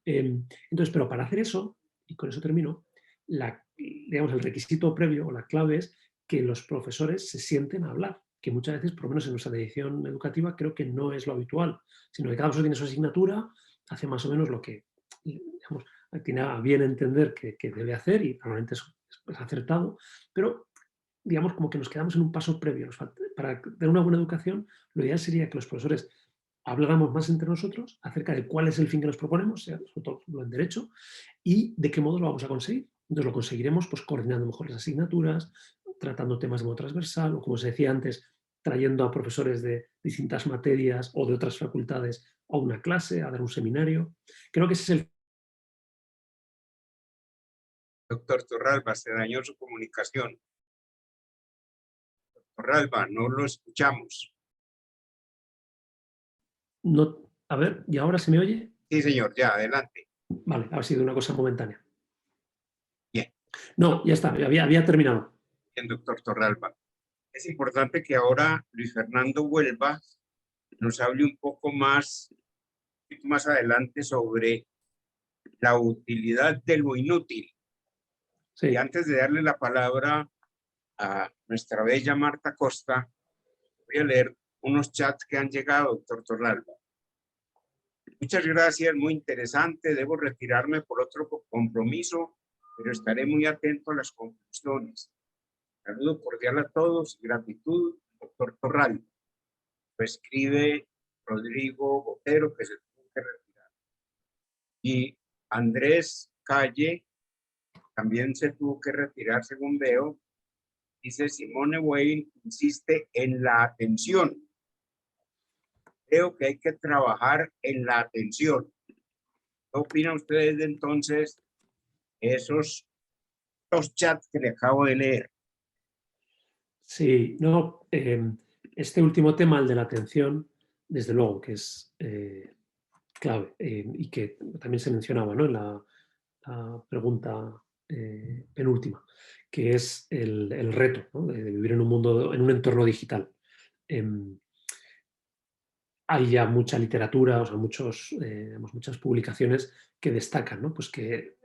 Entonces, pero para hacer eso, y con eso termino, digamos, el requisito previo o la clave es que los profesores se sienten a hablar, que muchas veces, por lo menos en nuestra tradición educativa, creo que no es lo habitual, sino que cada profesor tiene su asignatura, hace más o menos lo que, digamos, tiene a bien entender que debe hacer, y normalmente es acertado, pero digamos como que nos quedamos en un paso previo. Para tener una buena educación, lo ideal sería que los profesores habláramos más entre nosotros acerca de cuál es el fin que nos proponemos, sobre todo lo en derecho, y de qué modo lo vamos a conseguir. Entonces lo conseguiremos pues coordinando mejor las asignaturas, tratando temas de modo transversal, o como se decía antes, trayendo a profesores de distintas materias o de otras facultades a una clase, a dar un seminario. Creo que ese es el... Doctor Torralba, se dañó su comunicación. Torralba, no lo escuchamos. No, a ver, ¿y ahora se me oye? Sí, señor, ya, adelante. Vale, ha sido una cosa momentánea. Bien. No, ya está, había terminado. Bien, doctor Torralba. Es importante que ahora Luis Fernando vuelva, nos hable un poco más adelante sobre la utilidad de lo inútil. Sí. Y antes de darle la palabra a nuestra bella Marta Costa, voy a leer unos chats que han llegado, doctor Torralba. Muchas gracias, muy interesante. Debo retirarme por otro compromiso, pero estaré muy atento a las conclusiones. Saludo cordial a todos y gratitud, doctor Torralba. Lo escribe Rodrigo Botero, que se tuvo que retirar. Y Andrés Calle también se tuvo que retirar, según veo. Dice: Simone Weil insiste en la atención. Creo que hay que trabajar en la atención. ¿Qué opinan ustedes de entonces esos dos chats que le acabo de leer? Sí, no, este último tema, el de la atención, desde luego que es clave y que también se mencionaba, ¿no?, en la pregunta penúltima, que es el reto, ¿no?, de vivir en un mundo, en un entorno digital. Hay ya mucha literatura, o sea, muchas publicaciones que destacan, ¿no?, pues que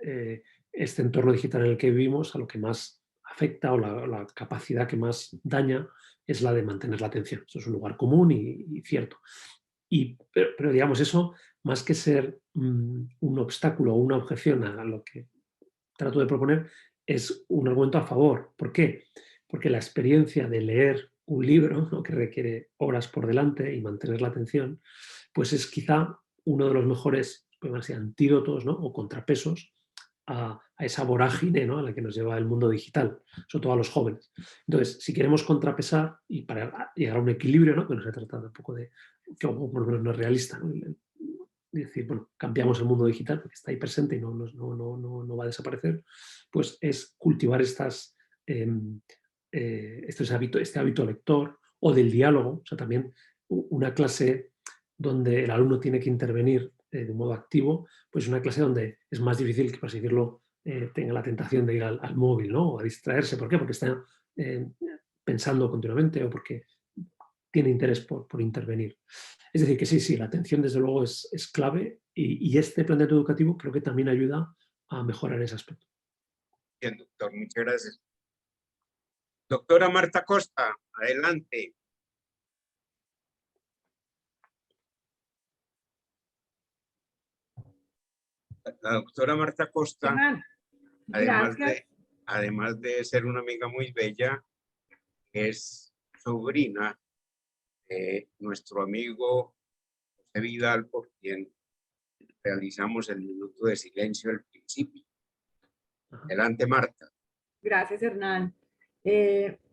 este entorno digital en el que vivimos, a lo que más afecta o la capacidad que más daña es la de mantener la atención. Eso es un lugar común y cierto. Pero digamos, eso, más que ser un obstáculo o una objeción a lo que trato de proponer, es un argumento a favor. ¿Por qué? Porque la experiencia de leer un libro, ¿no?, que requiere horas por delante y mantener la atención, pues es quizá uno de los mejores, podemos decir, antídotos, ¿no?, o contrapesos a esa vorágine, ¿no?, a la que nos lleva el mundo digital, sobre todo a los jóvenes. Entonces, si queremos contrapesar y para llegar a un equilibrio, ¿no?, que no se trata tampoco de, que por lo menos no es realista, ¿no?, decir, bueno, cambiamos el mundo digital porque está ahí presente y no va a desaparecer, pues es cultivar este hábito lector o del diálogo. O sea, también una clase donde el alumno tiene que intervenir de modo activo, pues una clase donde es más difícil que, por así decirlo, tenga la tentación de ir al móvil, ¿no?, o a distraerse. ¿Por qué? Porque está pensando continuamente o porque tiene interés por intervenir. Es decir, que sí, la atención desde luego es clave y este planteamiento educativo creo que también ayuda a mejorar ese aspecto. Bien, doctor, muchas gracias. Doctora Marta Costa, adelante. La doctora Marta Costa, Hernán, además gracias. además de ser una amiga muy bella, es sobrina de nuestro amigo José Vidal, por quien realizamos el minuto de silencio al principio. Adelante, Marta. Gracias, Hernán.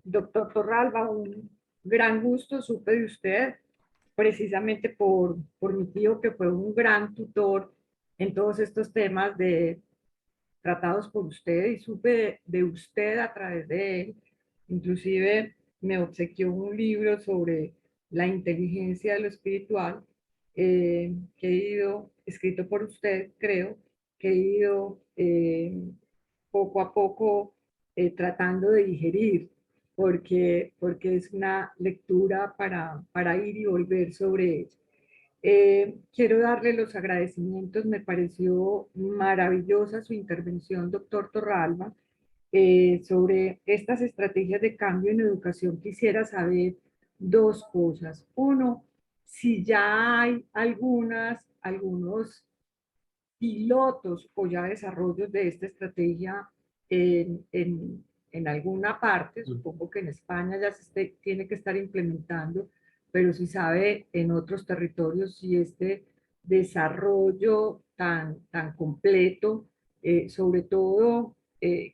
Doctor Torralba, un gran gusto, supe de usted, precisamente por mi tío, que fue un gran tutor en todos estos temas tratados por usted, y supe de usted a través de él. Inclusive me obsequió un libro sobre la inteligencia de lo espiritual, que he ido, escrito por usted, creo, que he ido poco a poco tratando de digerir, porque es una lectura para ir y volver sobre ella. Quiero darle los agradecimientos, me pareció maravillosa su intervención, doctor Torralba, sobre estas estrategias de cambio en educación. Quisiera saber dos cosas. Uno, si ya hay algunos pilotos o ya desarrollos de esta estrategia en alguna parte, supongo que en España ya tiene que estar implementando, pero si sabe en otros territorios si este desarrollo tan completo, sobre todo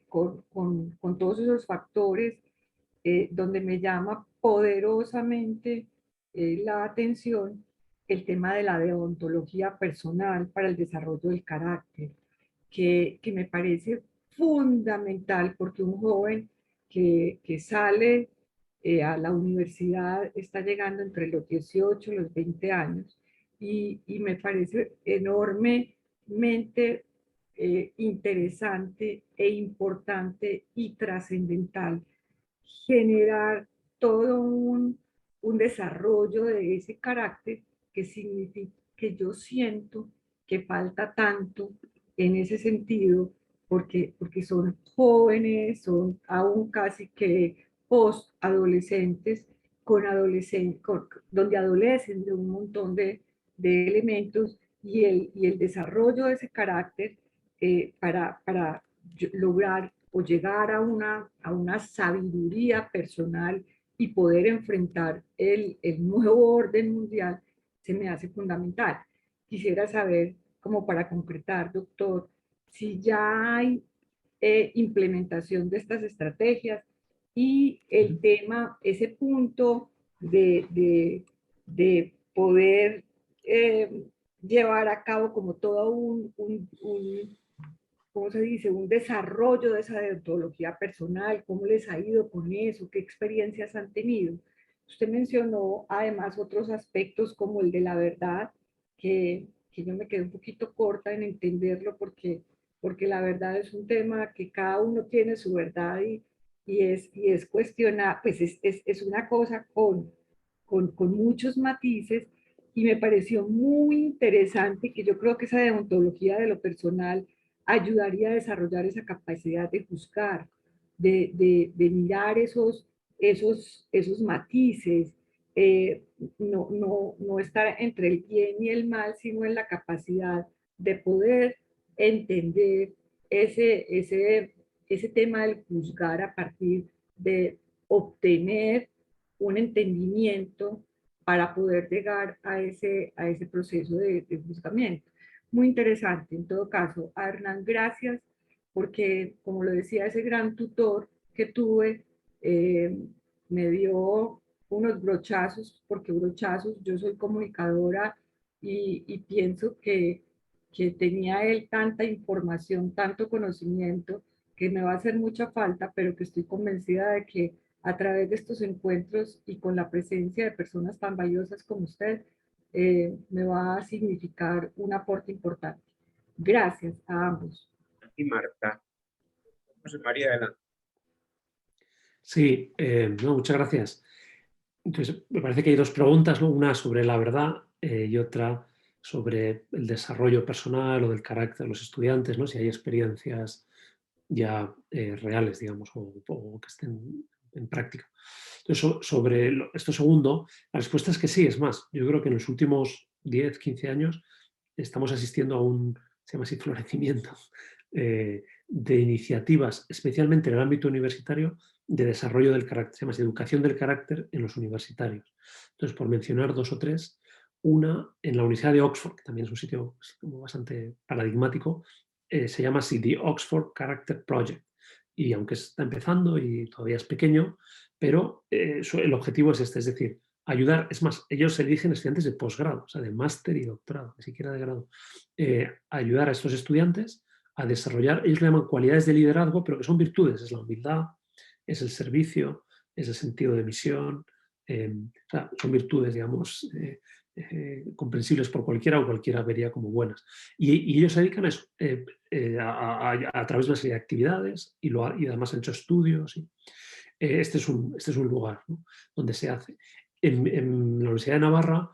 con todos esos factores, donde me llama poderosamente la atención el tema de la deontología personal para el desarrollo del carácter, que me parece fundamental, porque un joven que sale a la universidad está llegando entre los 18 y los 20 años, y me parece enormemente interesante e importante y trascendental generar todo un desarrollo de ese carácter, que significa que yo siento que falta tanto en ese sentido, porque son jóvenes, son aún casi que post-adolescentes, donde adolecen de un montón de elementos, y el desarrollo de ese carácter para lograr o llegar a una sabiduría personal y poder enfrentar el nuevo orden mundial, se me hace fundamental. Quisiera saber, como para concretar, doctor, si ya hay implementación de estas estrategias, y el tema, ese punto de poder llevar a cabo como todo ¿cómo se dice? Un desarrollo de esa deontología personal, cómo les ha ido con eso, qué experiencias han tenido. Usted mencionó además otros aspectos como el de la verdad, que yo me quedé un poquito corta en entenderlo, porque la verdad es un tema que cada uno tiene su verdad, y es cuestionar, pues es una cosa con muchos matices, y me pareció muy interesante, que yo creo que esa deontología de lo personal ayudaría a desarrollar esa capacidad de juzgar, de mirar esos matices, no estar entre el bien y el mal, sino en la capacidad de poder entender ese tema del juzgar a partir de obtener un entendimiento para poder llegar a ese proceso de juzgamiento. Muy interesante. En todo caso, a Hernán, gracias, porque, como lo decía, ese gran tutor que tuve me dio unos brochazos, porque brochazos, yo soy comunicadora, y pienso que tenía él tanta información, tanto conocimiento, que me va a hacer mucha falta, pero que estoy convencida de que a través de estos encuentros y con la presencia de personas tan valiosas como usted, me va a significar un aporte importante. Gracias a ambos. Y Marta. José María, adelante. Sí, no, muchas gracias. Entonces, me parece que hay dos preguntas, ¿no? Una sobre la verdad y otra sobre el desarrollo personal o del carácter de los estudiantes, ¿no? Si hay experiencias ya reales, digamos, o que estén en práctica. Entonces, sobre esto segundo, la respuesta es que sí, es más. Yo creo que en los últimos 10, 15 años estamos asistiendo a un, se llama así, florecimiento de iniciativas, especialmente en el ámbito universitario, de desarrollo del carácter, se llama así, educación del carácter en los universitarios. Entonces, por mencionar dos o tres, una en la Universidad de Oxford, que también es un sitio como bastante paradigmático, se llama así The Oxford Character Project. Y aunque está empezando y todavía es pequeño, pero el objetivo es este, es decir, ayudar, es más, ellos eligen estudiantes de posgrado, o sea, de máster y doctorado, ni siquiera de grado, ayudar a estos estudiantes a desarrollar, ellos le llaman cualidades de liderazgo, pero que son virtudes, es la humildad, es el servicio, es el sentido de misión, o sea, son virtudes, digamos, comprensibles por cualquiera o cualquiera vería como buenas. Y ellos se dedican a eso, a través de una serie de actividades y además han hecho estudios. Este es un lugar, ¿no?, donde se hace. En la Universidad de Navarra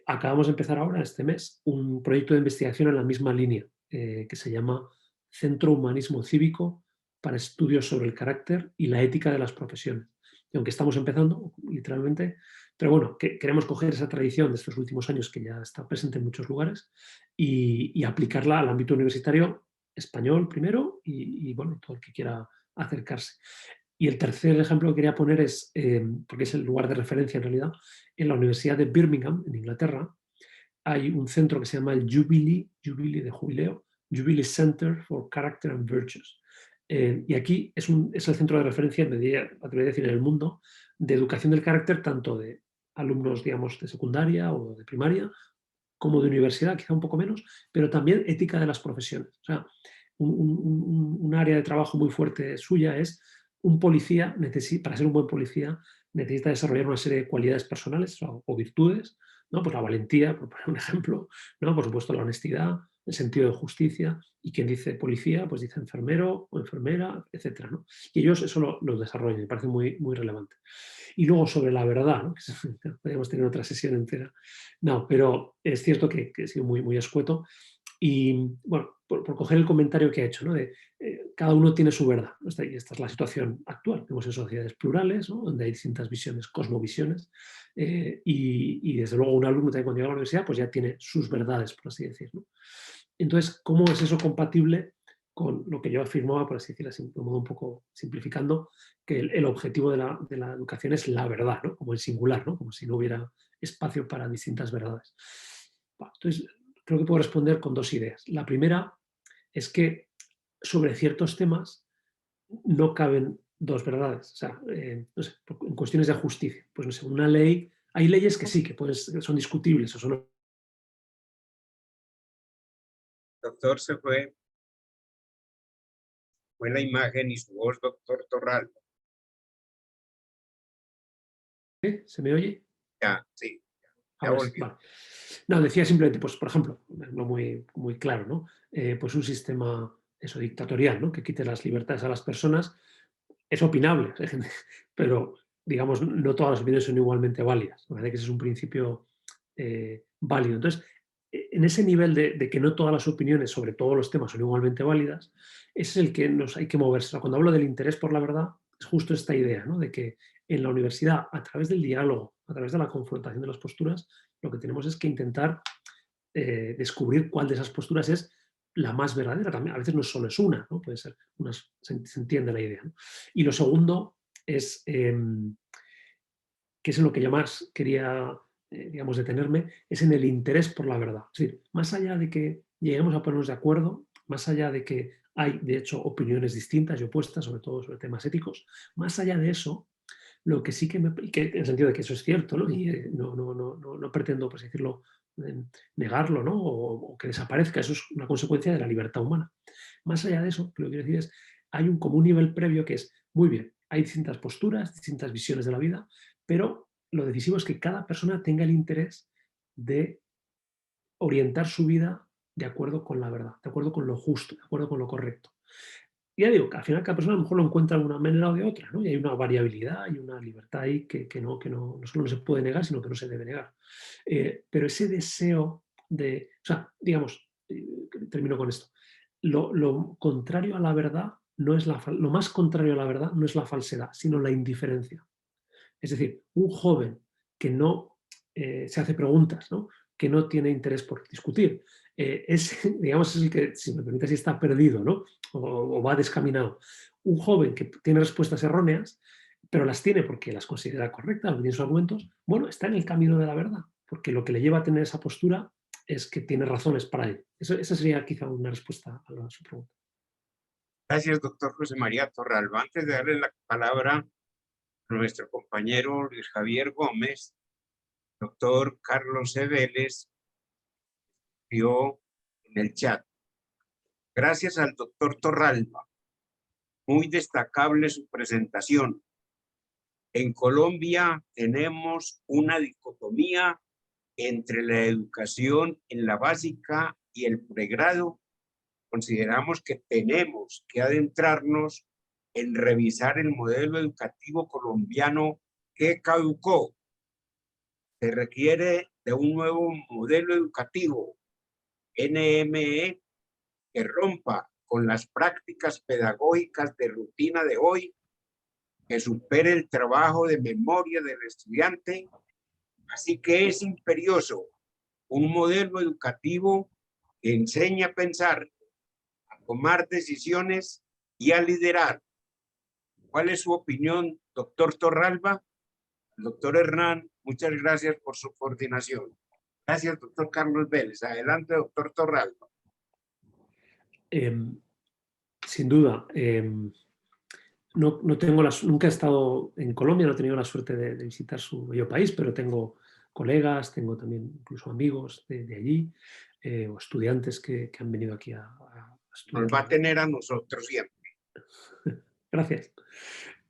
acabamos de empezar ahora, este mes, un proyecto de investigación en la misma línea, que se llama Centro Humanismo Cívico para Estudios sobre el Carácter y la Ética de las Profesiones. Y aunque estamos empezando, literalmente, pero bueno, queremos coger esa tradición de estos últimos años que ya está presente en muchos lugares y aplicarla al ámbito universitario español primero y bueno, todo el que quiera acercarse. Y el tercer ejemplo que quería poner es, porque es el lugar de referencia en realidad, en la Universidad de Birmingham, en Inglaterra, hay un centro que se llama el Jubilee de jubileo, Jubilee Center for Character and Virtues. Y aquí es el centro de referencia, me atrevería a decir, en el mundo, de educación del carácter, tanto de alumnos, digamos, de secundaria o de primaria, como de universidad, quizá un poco menos, pero también ética de las profesiones. O sea, un área de trabajo muy fuerte suya es un policía, para ser un buen policía, necesita desarrollar una serie de cualidades personales o virtudes, ¿no? Pues la valentía, por poner un ejemplo, ¿no? Por supuesto la honestidad, el sentido de justicia, y quien dice policía, pues dice enfermero o enfermera, etc., ¿no? Y ellos eso lo desarrollan, me parece muy, muy relevante. Y luego sobre la verdad, ¿no? Que podríamos tener otra sesión entera. No, pero es cierto que he sido muy, muy escueto. Y bueno, por coger el comentario que ha hecho, ¿no? De cada uno tiene su verdad, ¿no? Y esta es la situación actual. Tenemos en sociedades plurales, ¿no?, donde hay distintas visiones, cosmovisiones, y desde luego un alumno también cuando llega a la universidad pues ya tiene sus verdades, por así decir, ¿no? Entonces, ¿cómo es eso compatible con lo que yo afirmaba, por así decirlo, de un modo un poco simplificando, que el objetivo de la educación es la verdad, ¿no?, como el singular, ¿no?, como si no hubiera espacio para distintas verdades? Bueno, entonces, creo que puedo responder con dos ideas. La primera es que sobre ciertos temas no caben dos verdades. O sea, no sé, en cuestiones de justicia, pues no sé, una ley, hay leyes que sí, que son discutibles o son... Doctor, se fue la imagen y su voz, doctor Torralba. ¿Se me oye? Ya, sí, ya Ahora sí, volvió. vale. No, decía simplemente, pues, por ejemplo, no muy, muy claro, ¿no? Pues un sistema eso, dictatorial, ¿no?, que quite las libertades a las personas, es opinable, pero digamos, no todas las opiniones son igualmente válidas. Me parece que ese es un principio válido. Entonces, en ese nivel de que no todas las opiniones sobre todos los temas son igualmente válidas, ese es el que nos hay que moverse. O sea, cuando hablo del interés por la verdad, es justo esta idea, ¿no?, de que en la universidad, a través del diálogo, a través de la confrontación de las posturas, lo que tenemos es que intentar descubrir cuál de esas posturas es la más verdadera. También, a veces no solo es una, ¿no? Puede ser, se entiende la idea, ¿no? Y lo segundo es, que es en lo que yo más quería, digamos, detenerme, es en el interés por la verdad. Es decir, más allá de que lleguemos a ponernos de acuerdo, más allá de que hay, de hecho, opiniones distintas y opuestas, sobre todo sobre temas éticos, más allá de eso, lo que sí que en el sentido de que eso es cierto, ¿no? Y no pretendo, pues decirlo, negarlo, ¿no? O que desaparezca, eso es una consecuencia de la libertad humana. Más allá de eso, lo que quiero decir es, hay un común nivel previo que es, muy bien, hay distintas posturas, distintas visiones de la vida, pero lo decisivo es que cada persona tenga el interés de orientar su vida de acuerdo con la verdad, de acuerdo con lo justo, de acuerdo con lo correcto. ya digo, que al final cada persona a lo mejor lo encuentra de una manera o de otra, ¿no? Y hay una variabilidad y una libertad ahí que no solo no se puede negar, sino que no se debe negar. Pero ese deseo de, o sea, digamos, termino con esto, lo contrario a la verdad no es lo más contrario a la verdad no es la falsedad, sino la indiferencia. Es decir, un joven que no se hace preguntas, ¿no? Que no tiene interés por discutir, digamos, es el que, si me permite, si está perdido, ¿no? O va descaminado. Un joven que tiene respuestas erróneas, pero las tiene porque las considera correctas, tiene sus argumentos, bueno, está en el camino de la verdad, porque lo que le lleva a tener esa postura es que tiene razones para ello. Esa sería quizá una respuesta a su pregunta. Gracias, doctor José María Torralba. Antes de darle la palabra a nuestro compañero Luis Javier Gómez, doctor Carlos E. Vélez vio en el chat. Gracias al doctor Torralba. Muy destacable su presentación. En Colombia tenemos una dicotomía entre la educación en la básica y el pregrado. Consideramos que tenemos que adentrarnos en revisar el modelo educativo colombiano que caducó. Se requiere de un nuevo modelo educativo, NME, que rompa con las prácticas pedagógicas de rutina de hoy, que supere el trabajo de memoria del estudiante. Así que es imperioso un modelo educativo que enseñe a pensar, a tomar decisiones y a liderar. ¿Cuál es su opinión, doctor Torralba? Doctor Hernán, muchas gracias por su coordinación. Gracias, doctor Carlos Vélez. Adelante, doctor Torralba. Sin duda. No tengo nunca he estado en Colombia, no he tenido la suerte de visitar su bello país, pero tengo colegas, tengo también incluso amigos de allí, o estudiantes que han venido aquí a estudiar. Nos va a tener a nosotros siempre. Gracias.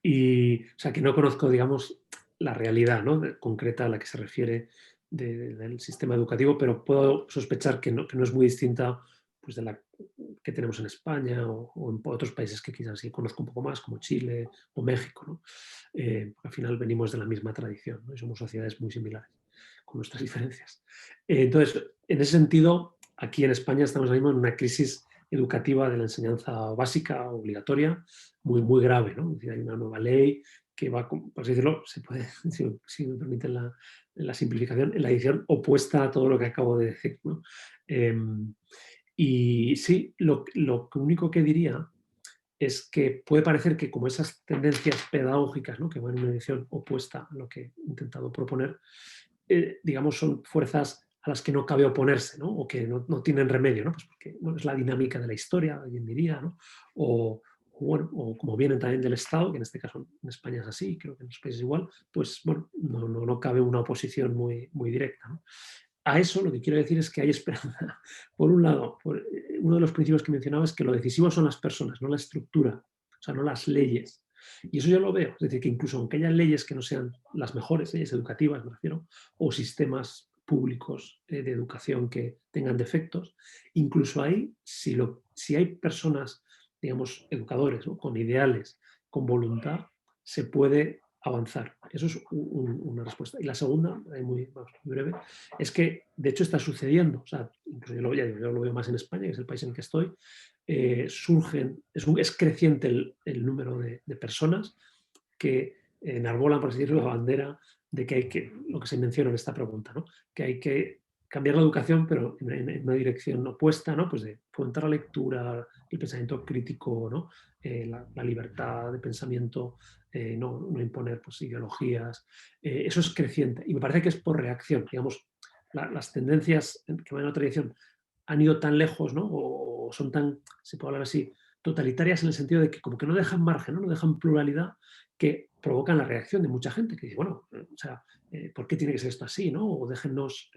Y, o sea, que no conozco, digamos, la realidad, ¿no? Concreta a la que se refiere del sistema educativo, pero puedo sospechar que no es muy distinta, pues, de la que tenemos en España o en otros países que quizás sí conozco un poco más, como Chile o México, ¿no? Al final venimos de la misma tradición, ¿no? Y somos sociedades muy similares, con nuestras diferencias. Entonces, en ese sentido, aquí en España estamos ahora mismo en una crisis educativa de la enseñanza básica, obligatoria, muy grave, ¿no? Es decir, hay una nueva ley que va, por así decirlo, se puede, si me permiten la simplificación, en la edición opuesta a todo lo que acabo de decir, ¿no? Y sí, lo único que diría es que puede parecer que como esas tendencias pedagógicas, ¿no? Que van en una dirección opuesta a lo que he intentado proponer, digamos, son fuerzas a las que no cabe oponerse, ¿no? O que no tienen remedio, ¿no? Pues porque, bueno, es la dinámica de la historia, alguien diría, ¿no? O como vienen también del Estado, que en este caso en España es así, creo que en los países igual, pues bueno, no cabe una oposición muy directa, ¿no? A eso lo que quiero decir es que hay esperanza. Por un lado, uno de los principios que mencionaba es que lo decisivo son las personas, no la estructura, o sea, no las leyes. Y eso yo lo veo, es decir, que incluso aunque haya leyes que no sean las mejores, leyes educativas me refiero, o sistemas públicos de educación que tengan defectos, incluso ahí, si hay personas, digamos, educadores, ¿no? Con ideales, con voluntad, se puede avanzar. Eso es una respuesta. Y la segunda, muy breve, es que de hecho está sucediendo, o sea, incluso yo lo veo más en España, que es el país en el que estoy, es creciente el número de personas que enarbolan, por así decirlo, la bandera de que hay que, lo que se menciona en esta pregunta, ¿no? Que hay que cambiar la educación, pero en una dirección opuesta, ¿no? Pues de fomentar la lectura, el pensamiento crítico, ¿no? La libertad de pensamiento, no imponer, pues, ideologías. Eso es creciente y me parece que es por reacción. Digamos, las tendencias que van en otra dirección han ido tan lejos, ¿no? O son tan, se puede hablar así, totalitarias en el sentido de que como que no dejan margen, no dejan pluralidad, que provocan la reacción de mucha gente que dice, bueno, o sea, ¿por qué tiene que ser esto así, no? O déjennos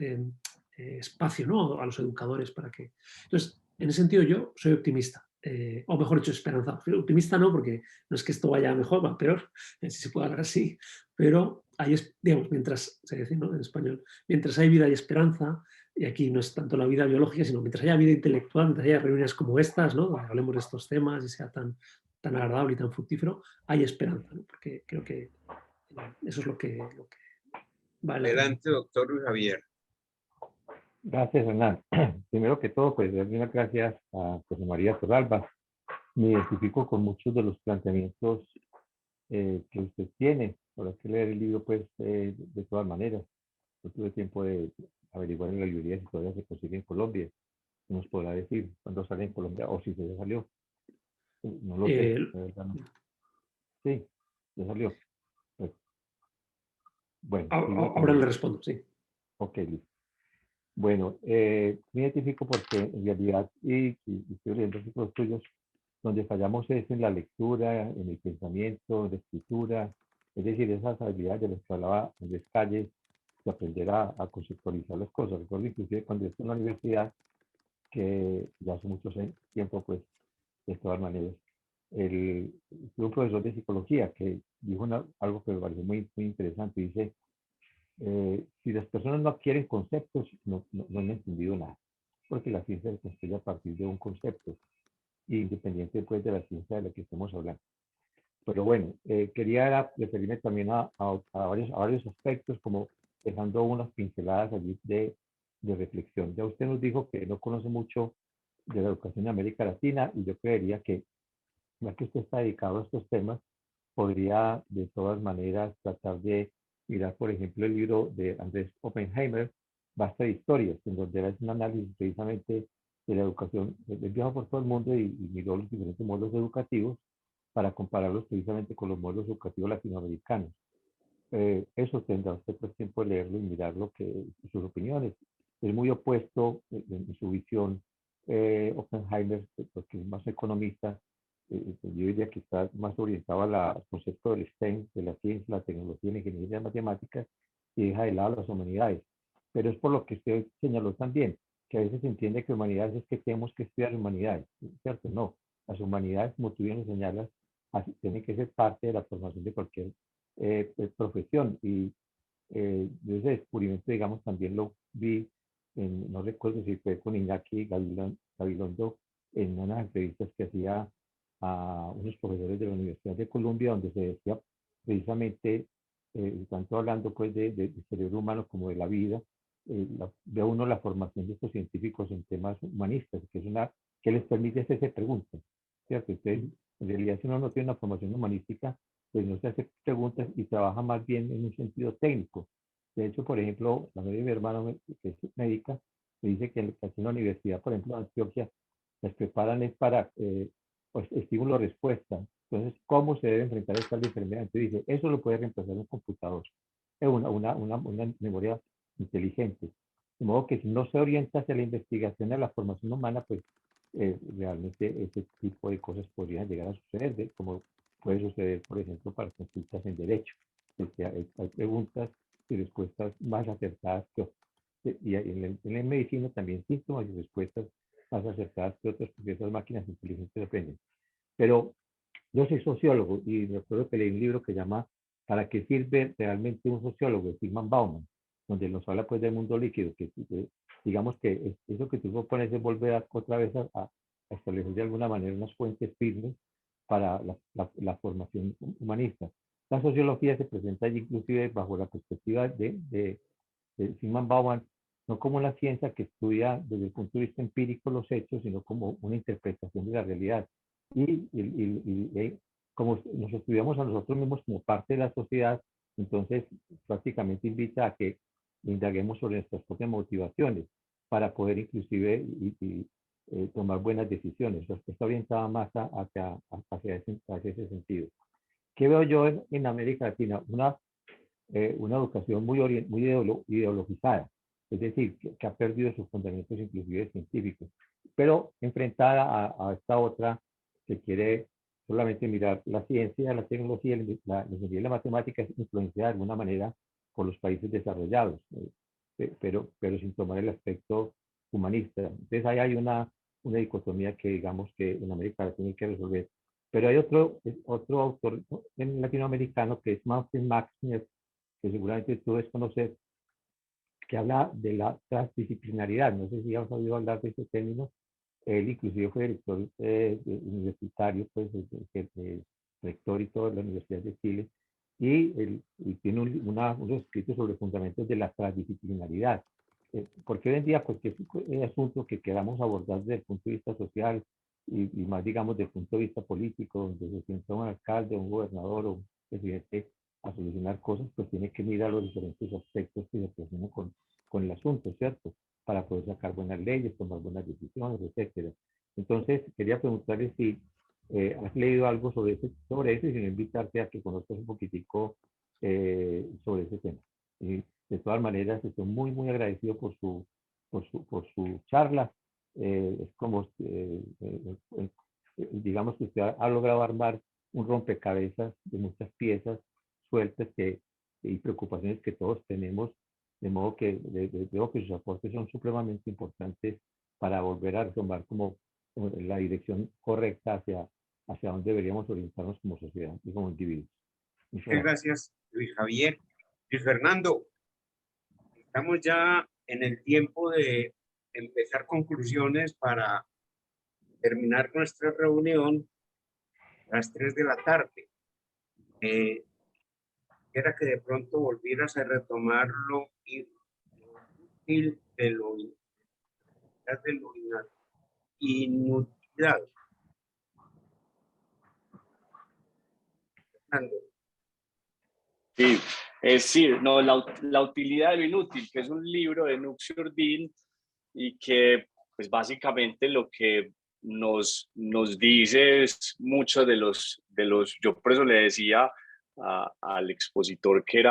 espacio, ¿no? A los educadores para que... Entonces, en ese sentido yo soy optimista, o mejor dicho, esperanzado. Optimista no, porque no es que esto vaya mejor, va peor, si se puede hablar así, pero hay, digamos, mientras, se dice, ¿no? En español, mientras hay vida y esperanza, y aquí no es tanto la vida biológica, sino mientras haya vida intelectual, mientras haya reuniones como estas, ¿no? Donde hablemos de estos temas y sea tan agradable y tan fructífero, hay esperanza, ¿no? Porque creo que eso es lo que vale la pena. Adelante, doctor Luis Javier. Gracias, Hernán. Primero que todo, pues darle unas gracias a José María Torralba. Me identifico con muchos de los planteamientos que usted tiene. Habrá que leer el libro, pues, de todas maneras. No tuve tiempo de averiguar en la librería si todavía se consigue en Colombia. ¿Qué nos podrá decir cuándo sale en Colombia o si se ya salió? No lo sé, la verdad no. Sí, ya salió. Pues, bueno, Ahora le respondo, sí. ok, listo. Bueno, me identifico porque en realidad, y estoy leyendo artículos tuyos, donde fallamos es en la lectura, en el pensamiento, en la escritura, es decir, esas habilidades de las que hablaba en las calles, de aprender a conceptualizar las cosas. Recuerdo inclusive cuando estuve en la universidad, que ya hace mucho tiempo, pues, de todas maneras, tuve un profesor de psicología que dijo algo que me pareció muy interesante. Dice, si las personas no adquieren conceptos, no han entendido nada, porque la ciencia se construye a partir de un concepto, independiente pues, de la ciencia de la que estemos hablando. Pero bueno, quería referirme también a varios aspectos, como dejando unas pinceladas allí de reflexión. Ya usted nos dijo que no conoce mucho de la educación en América Latina, y yo creería que, ya que usted está dedicado a estos temas, podría de todas maneras tratar de mirar, por ejemplo, el libro de Andrés Oppenheimer, Basta de Historias, en donde es un análisis precisamente de la educación. Él viajó por todo el mundo y miró los diferentes modelos educativos para compararlos precisamente con los modelos educativos latinoamericanos. Eso tendrá usted pues, tiempo de leerlo y mirar sus opiniones. Es muy opuesto en su visión Oppenheimer, porque es más economista. Yo diría que está más orientado al concepto del STEM, de la ciencia, la tecnología, la ingeniería y las matemáticas, y deja de lado las humanidades. Pero es por lo que usted señaló también, que a veces se entiende que humanidades es que tenemos que estudiar humanidades, ¿cierto? No, las humanidades, como tú bien señalas, tienen que ser parte de la formación de cualquier profesión. Y de ese descubrimiento, digamos, también lo vi, no recuerdo si fue con Iñaki Gabilondo, en unas entrevistas que hacía a unos profesores de la Universidad de Columbia, donde se decía precisamente, tanto hablando pues del cerebro humano como de la vida, ve uno la formación de estos científicos en temas humanistas, que es que les permite hacerse preguntas, ¿cierto? Entonces, en realidad, si uno no tiene una formación humanística, pues no se hace preguntas y trabaja más bien en un sentido técnico. De hecho, por ejemplo, la madre de mi hermano, que es médica, me dice que en la universidad, por ejemplo, en Antioquia, las preparan es para pues, estímulo-respuesta. Entonces, ¿cómo se debe enfrentar esta enfermedad? Entonces dice, eso lo puede reemplazar un computador. Es una memoria inteligente. De modo que si no se orienta hacia la investigación de la formación humana, pues realmente ese tipo de cosas podrían llegar a suceder, como puede suceder, por ejemplo, para consultas en derecho. Hay preguntas y respuestas más acertadas que otras. Y en la medicina también síntomas y respuestas más acertadas que otras, porque esas máquinas inteligentes aprenden. Pero yo soy sociólogo y recuerdo que leí un libro que se llama ¿Para qué sirve realmente un sociólogo? De Zygmunt Bauman, donde nos habla pues del mundo líquido, que digamos que eso que tú propones es volver otra vez a establecer de alguna manera unas fuentes firmes para la formación humanista. La sociología se presenta allí inclusive bajo la perspectiva de Zygmunt Bauman, no como una ciencia que estudia desde el punto de vista empírico los hechos, sino como una interpretación de la realidad. Y como nos estudiamos a nosotros mismos como parte de la sociedad, entonces prácticamente invita a que indaguemos sobre nuestras propias motivaciones para poder inclusive tomar buenas decisiones. Está orientada más hacia ese sentido. ¿Qué veo yo en América Latina? Una educación muy ideologizada, es decir, que ha perdido sus fundamentos inclusive científicos, pero enfrentada a esta otra que quiere solamente mirar la ciencia, la tecnología, la ingeniería y la matemática, influenciada de alguna manera por los países desarrollados, pero sin tomar el aspecto humanista. Entonces ahí hay una dicotomía que digamos que en América Latina hay que resolver. Pero hay otro autor latinoamericano que es Manfred Maxner, que seguramente tú debes conocer, que habla de la transdisciplinaridad. No sé si has oído hablar de ese término. Él inclusive fue director universitario, pues, rector y todo de la Universidad de Chile, y él tiene unos escritos sobre fundamentos de la transdisciplinaridad. Porque hoy en día cualquier asunto que queramos abordar desde el punto de vista social y más, digamos, desde el punto de vista político, donde se sienta un alcalde, un gobernador o un presidente a solucionar cosas, pues tiene que mirar los diferentes aspectos que se relacionan con el asunto, ¿cierto? Para poder sacar buenas leyes, tomar buenas decisiones, etcétera. Entonces, quería preguntarle si has leído algo sobre eso y si no, invitarte a que conozcas un poquitico sobre ese tema. De todas maneras, estoy muy, muy agradecido por su charla. Es como, digamos que usted ha logrado armar un rompecabezas de muchas piezas sueltas y preocupaciones que todos tenemos, de modo que veo que sus aportes son supremamente importantes para volver a retomar como la dirección correcta hacia donde deberíamos orientarnos como sociedad y como individuos. Muchas gracias, Luis Javier. Luis Fernando, estamos ya en el tiempo de empezar conclusiones para terminar nuestra reunión a las 3 de la tarde. Quisiera que de pronto volvieras a retomarlo y de lo inutilidad. Fernando. Sí, es decir, no, la utilidad de lo inútil, que es un libro de Nuxio Urdin y que pues básicamente lo que nos dice es muchos de los, yo por eso le decía al expositor que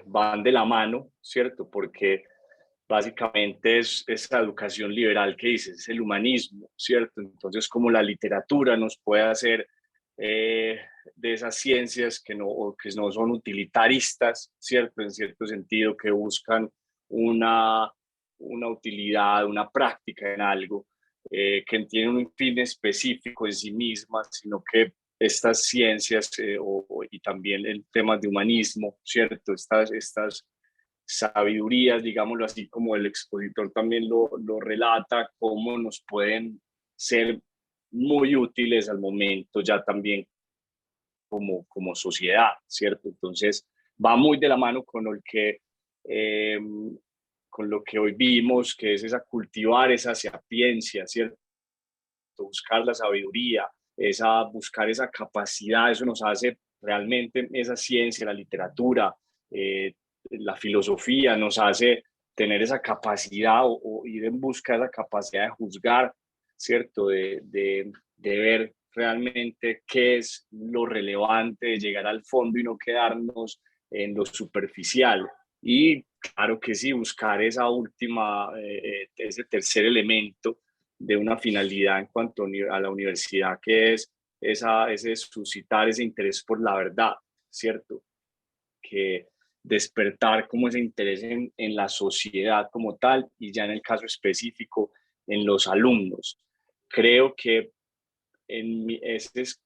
van de la mano, ¿cierto? Porque básicamente es esa educación liberal que dice, es el humanismo, ¿cierto? Entonces, como la literatura nos puede hacer de esas ciencias que no son utilitaristas, ¿cierto? En cierto sentido, que buscan una utilidad, una práctica en algo, que tienen un fin específico en sí mismas, sino que estas ciencias y también el tema de humanismo, ¿cierto? Estas sabidurías, digámoslo así, como el expositor también lo relata, cómo nos pueden ser muy útiles al momento ya también como sociedad, ¿cierto? Entonces va muy de la mano con lo que hoy vimos, que es cultivar esa sapiencia, ¿cierto? Buscar la sabiduría, buscar esa capacidad, eso nos hace realmente esa ciencia, la literatura, la filosofía, nos hace tener esa capacidad o ir en busca de esa capacidad de juzgar, ¿cierto? De ver realmente qué es lo relevante, de llegar al fondo y no quedarnos en lo superficial. Y claro que sí, buscar esa última, ese tercer elemento de una finalidad en cuanto a la universidad, que es ese suscitar ese interés por la verdad, ¿cierto? Que despertar como ese interés en la sociedad como tal y ya en el caso específico en los alumnos. Creo que ese es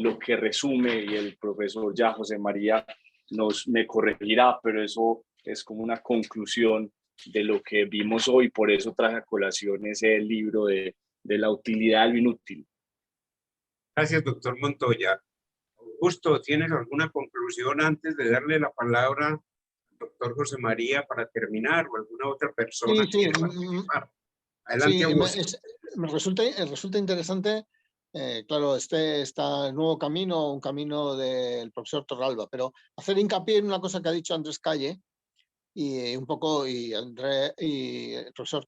lo que resume, y el profesor ya José María me corregirá, pero eso es como una conclusión de lo que vimos hoy, por eso traje a colación ese libro de la utilidad de lo inútil. Gracias, doctor Montoya. Augusto, ¿tienes alguna conclusión antes de darle la palabra al doctor José María para terminar, o alguna otra persona que quiera participar? Adelante, Augusto. Me resulta interesante, claro, está el nuevo camino, un camino del profesor Torralba, pero hacer hincapié en una cosa que ha dicho Andrés Calle, y un poco, y el profesor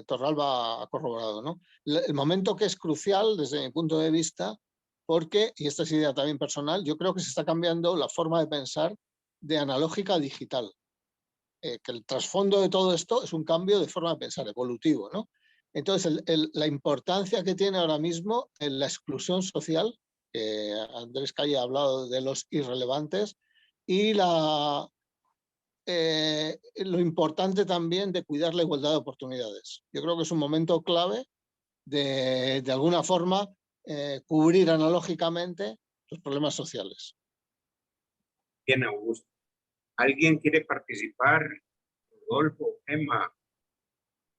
Torralba ha corroborado, ¿no? El momento que es crucial desde mi punto de vista, porque, y esta es idea también personal, yo creo que se está cambiando la forma de pensar de analógica a digital. Que el trasfondo de todo esto es un cambio de forma de pensar, evolutivo, ¿no? Entonces, la importancia que tiene ahora mismo en la exclusión social, que Andrés Calle ha hablado de los irrelevantes, y lo importante también de cuidar la igualdad de oportunidades. Yo creo que es un momento clave de alguna forma, cubrir analógicamente los problemas sociales. Bien, Augusto. ¿Alguien quiere participar? Rodolfo, Emma,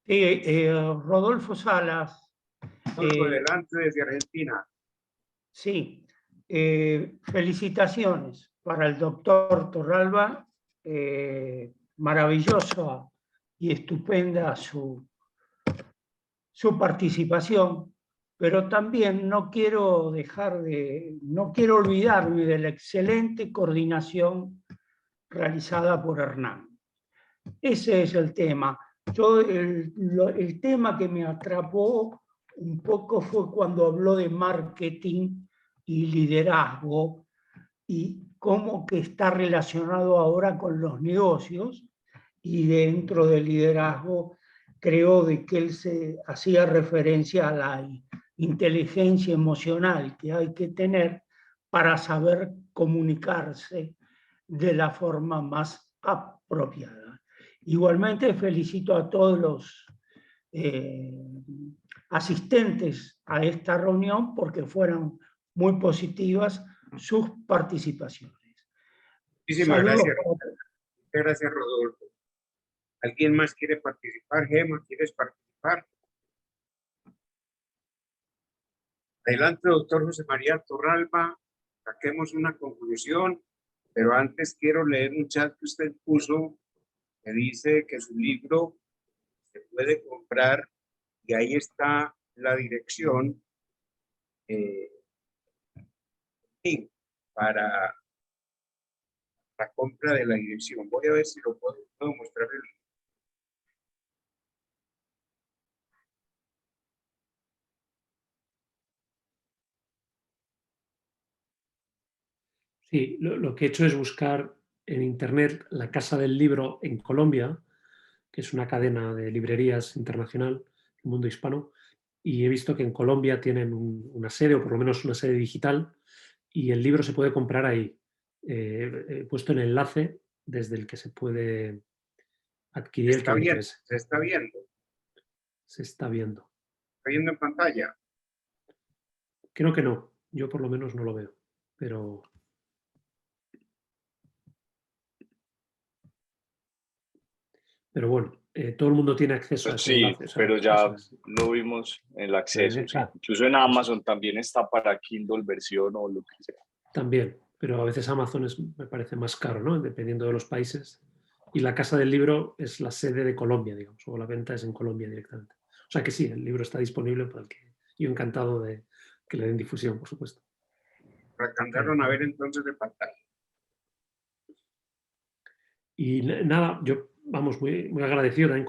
Sí, Rodolfo Salas. Rodolfo, adelante desde Argentina. Sí, felicitaciones para el doctor Torralba. Maravillosa y estupenda su participación, pero también no quiero olvidarme de la excelente coordinación realizada por Hernán. Ese es el tema. El tema que me atrapó un poco fue cuando habló de marketing y liderazgo y cómo que está relacionado ahora con los negocios, y dentro del liderazgo creo de que él se hacía referencia a la inteligencia emocional que hay que tener para saber comunicarse de la forma más apropiada. Igualmente felicito a todos los asistentes a esta reunión porque fueron muy positivas sus participaciones. Muchísimas Saludos. gracias. Muchas gracias, Rodolfo. ¿Alguien más quiere participar? Gemma, ¿quieres participar? Adelante, doctor José María Torralba. Saquemos una conclusión, pero antes quiero leer un chat que usted puso que dice que su libro se puede comprar y ahí está la dirección para la compra de la dirección. Voy a ver si lo puedo mostrar. Sí, lo que he hecho es buscar en internet la Casa del Libro en Colombia, que es una cadena de librerías internacional, el mundo hispano, y he visto que en Colombia tienen una sede, o por lo menos una sede digital, y el libro se puede comprar ahí. He puesto el enlace desde el que se puede adquirir el que me interese. Se está viendo. Se está viendo. ¿Está viendo en pantalla? Creo que no. Yo por lo menos no lo veo. Pero bueno, todo el mundo tiene acceso a ese Sí, enlace. O sea, pero ya eso es. lo vimos en el acceso. Sí. Está. Incluso en Amazon también está para Kindle versión o lo que sea. También, pero a veces Amazon me parece más caro, ¿no? Dependiendo de los países. Y la Casa del Libro es la sede de Colombia, digamos, o la venta es en Colombia directamente. O sea que sí, el libro está disponible para el que... Yo encantado de que le den difusión, por supuesto. Alcanzaron a ver entonces de pantalla. Y nada, yo, vamos, muy agradecido también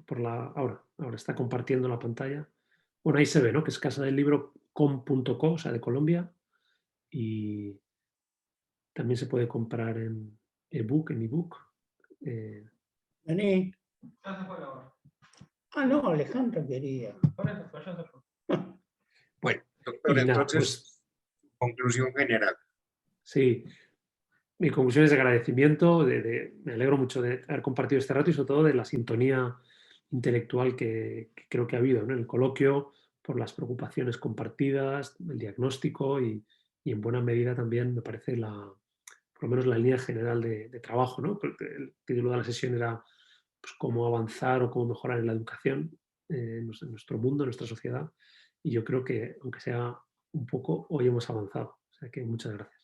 por ahora está compartiendo la pantalla. Bueno, ahí se ve, ¿no? Que es casadelibro.com.co, o sea, de Colombia. Y también se puede comprar en ebook. Vení. No, Alejandra quería. Bueno, doctor, entonces, conclusión general. Sí, mi conclusión es de agradecimiento, me alegro mucho de haber compartido este rato y sobre todo de la sintonía intelectual que creo que ha habido, ¿no? En el coloquio, por las preocupaciones compartidas, el diagnóstico y en buena medida también me parece por lo menos la línea general de trabajo, ¿no? Porque el título de la sesión era pues, cómo avanzar o cómo mejorar en la educación en nuestro mundo, en nuestra sociedad, y yo creo que aunque sea un poco, hoy hemos avanzado. O sea que muchas gracias.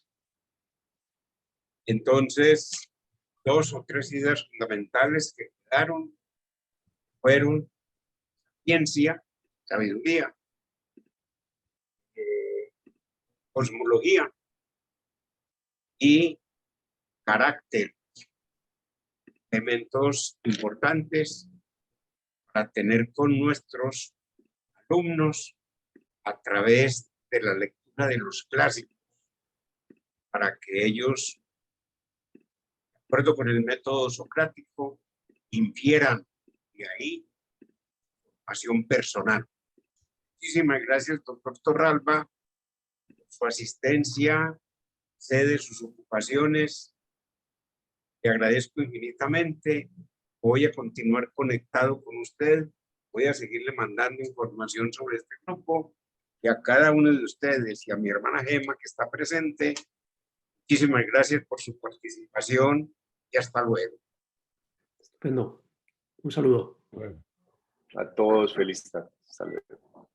Entonces, 2 o 3 ideas fundamentales que quedaron fueron ciencia, sabiduría, cosmología y carácter, elementos importantes para tener con nuestros alumnos a través de la lectura de los clásicos, para que ellos, de acuerdo con el método socrático, infieran de ahí formación personal. Muchísimas gracias, doctor Torralba, por su asistencia, cede sus ocupaciones. Le agradezco infinitamente. Voy a continuar conectado con usted. Voy a seguirle mandando información sobre este grupo y a cada uno de ustedes y a mi hermana Gemma que está presente. Muchísimas gracias por su participación y hasta luego. Estupendo. Un saludo. Bueno. A todos, feliz tarde. Hasta luego.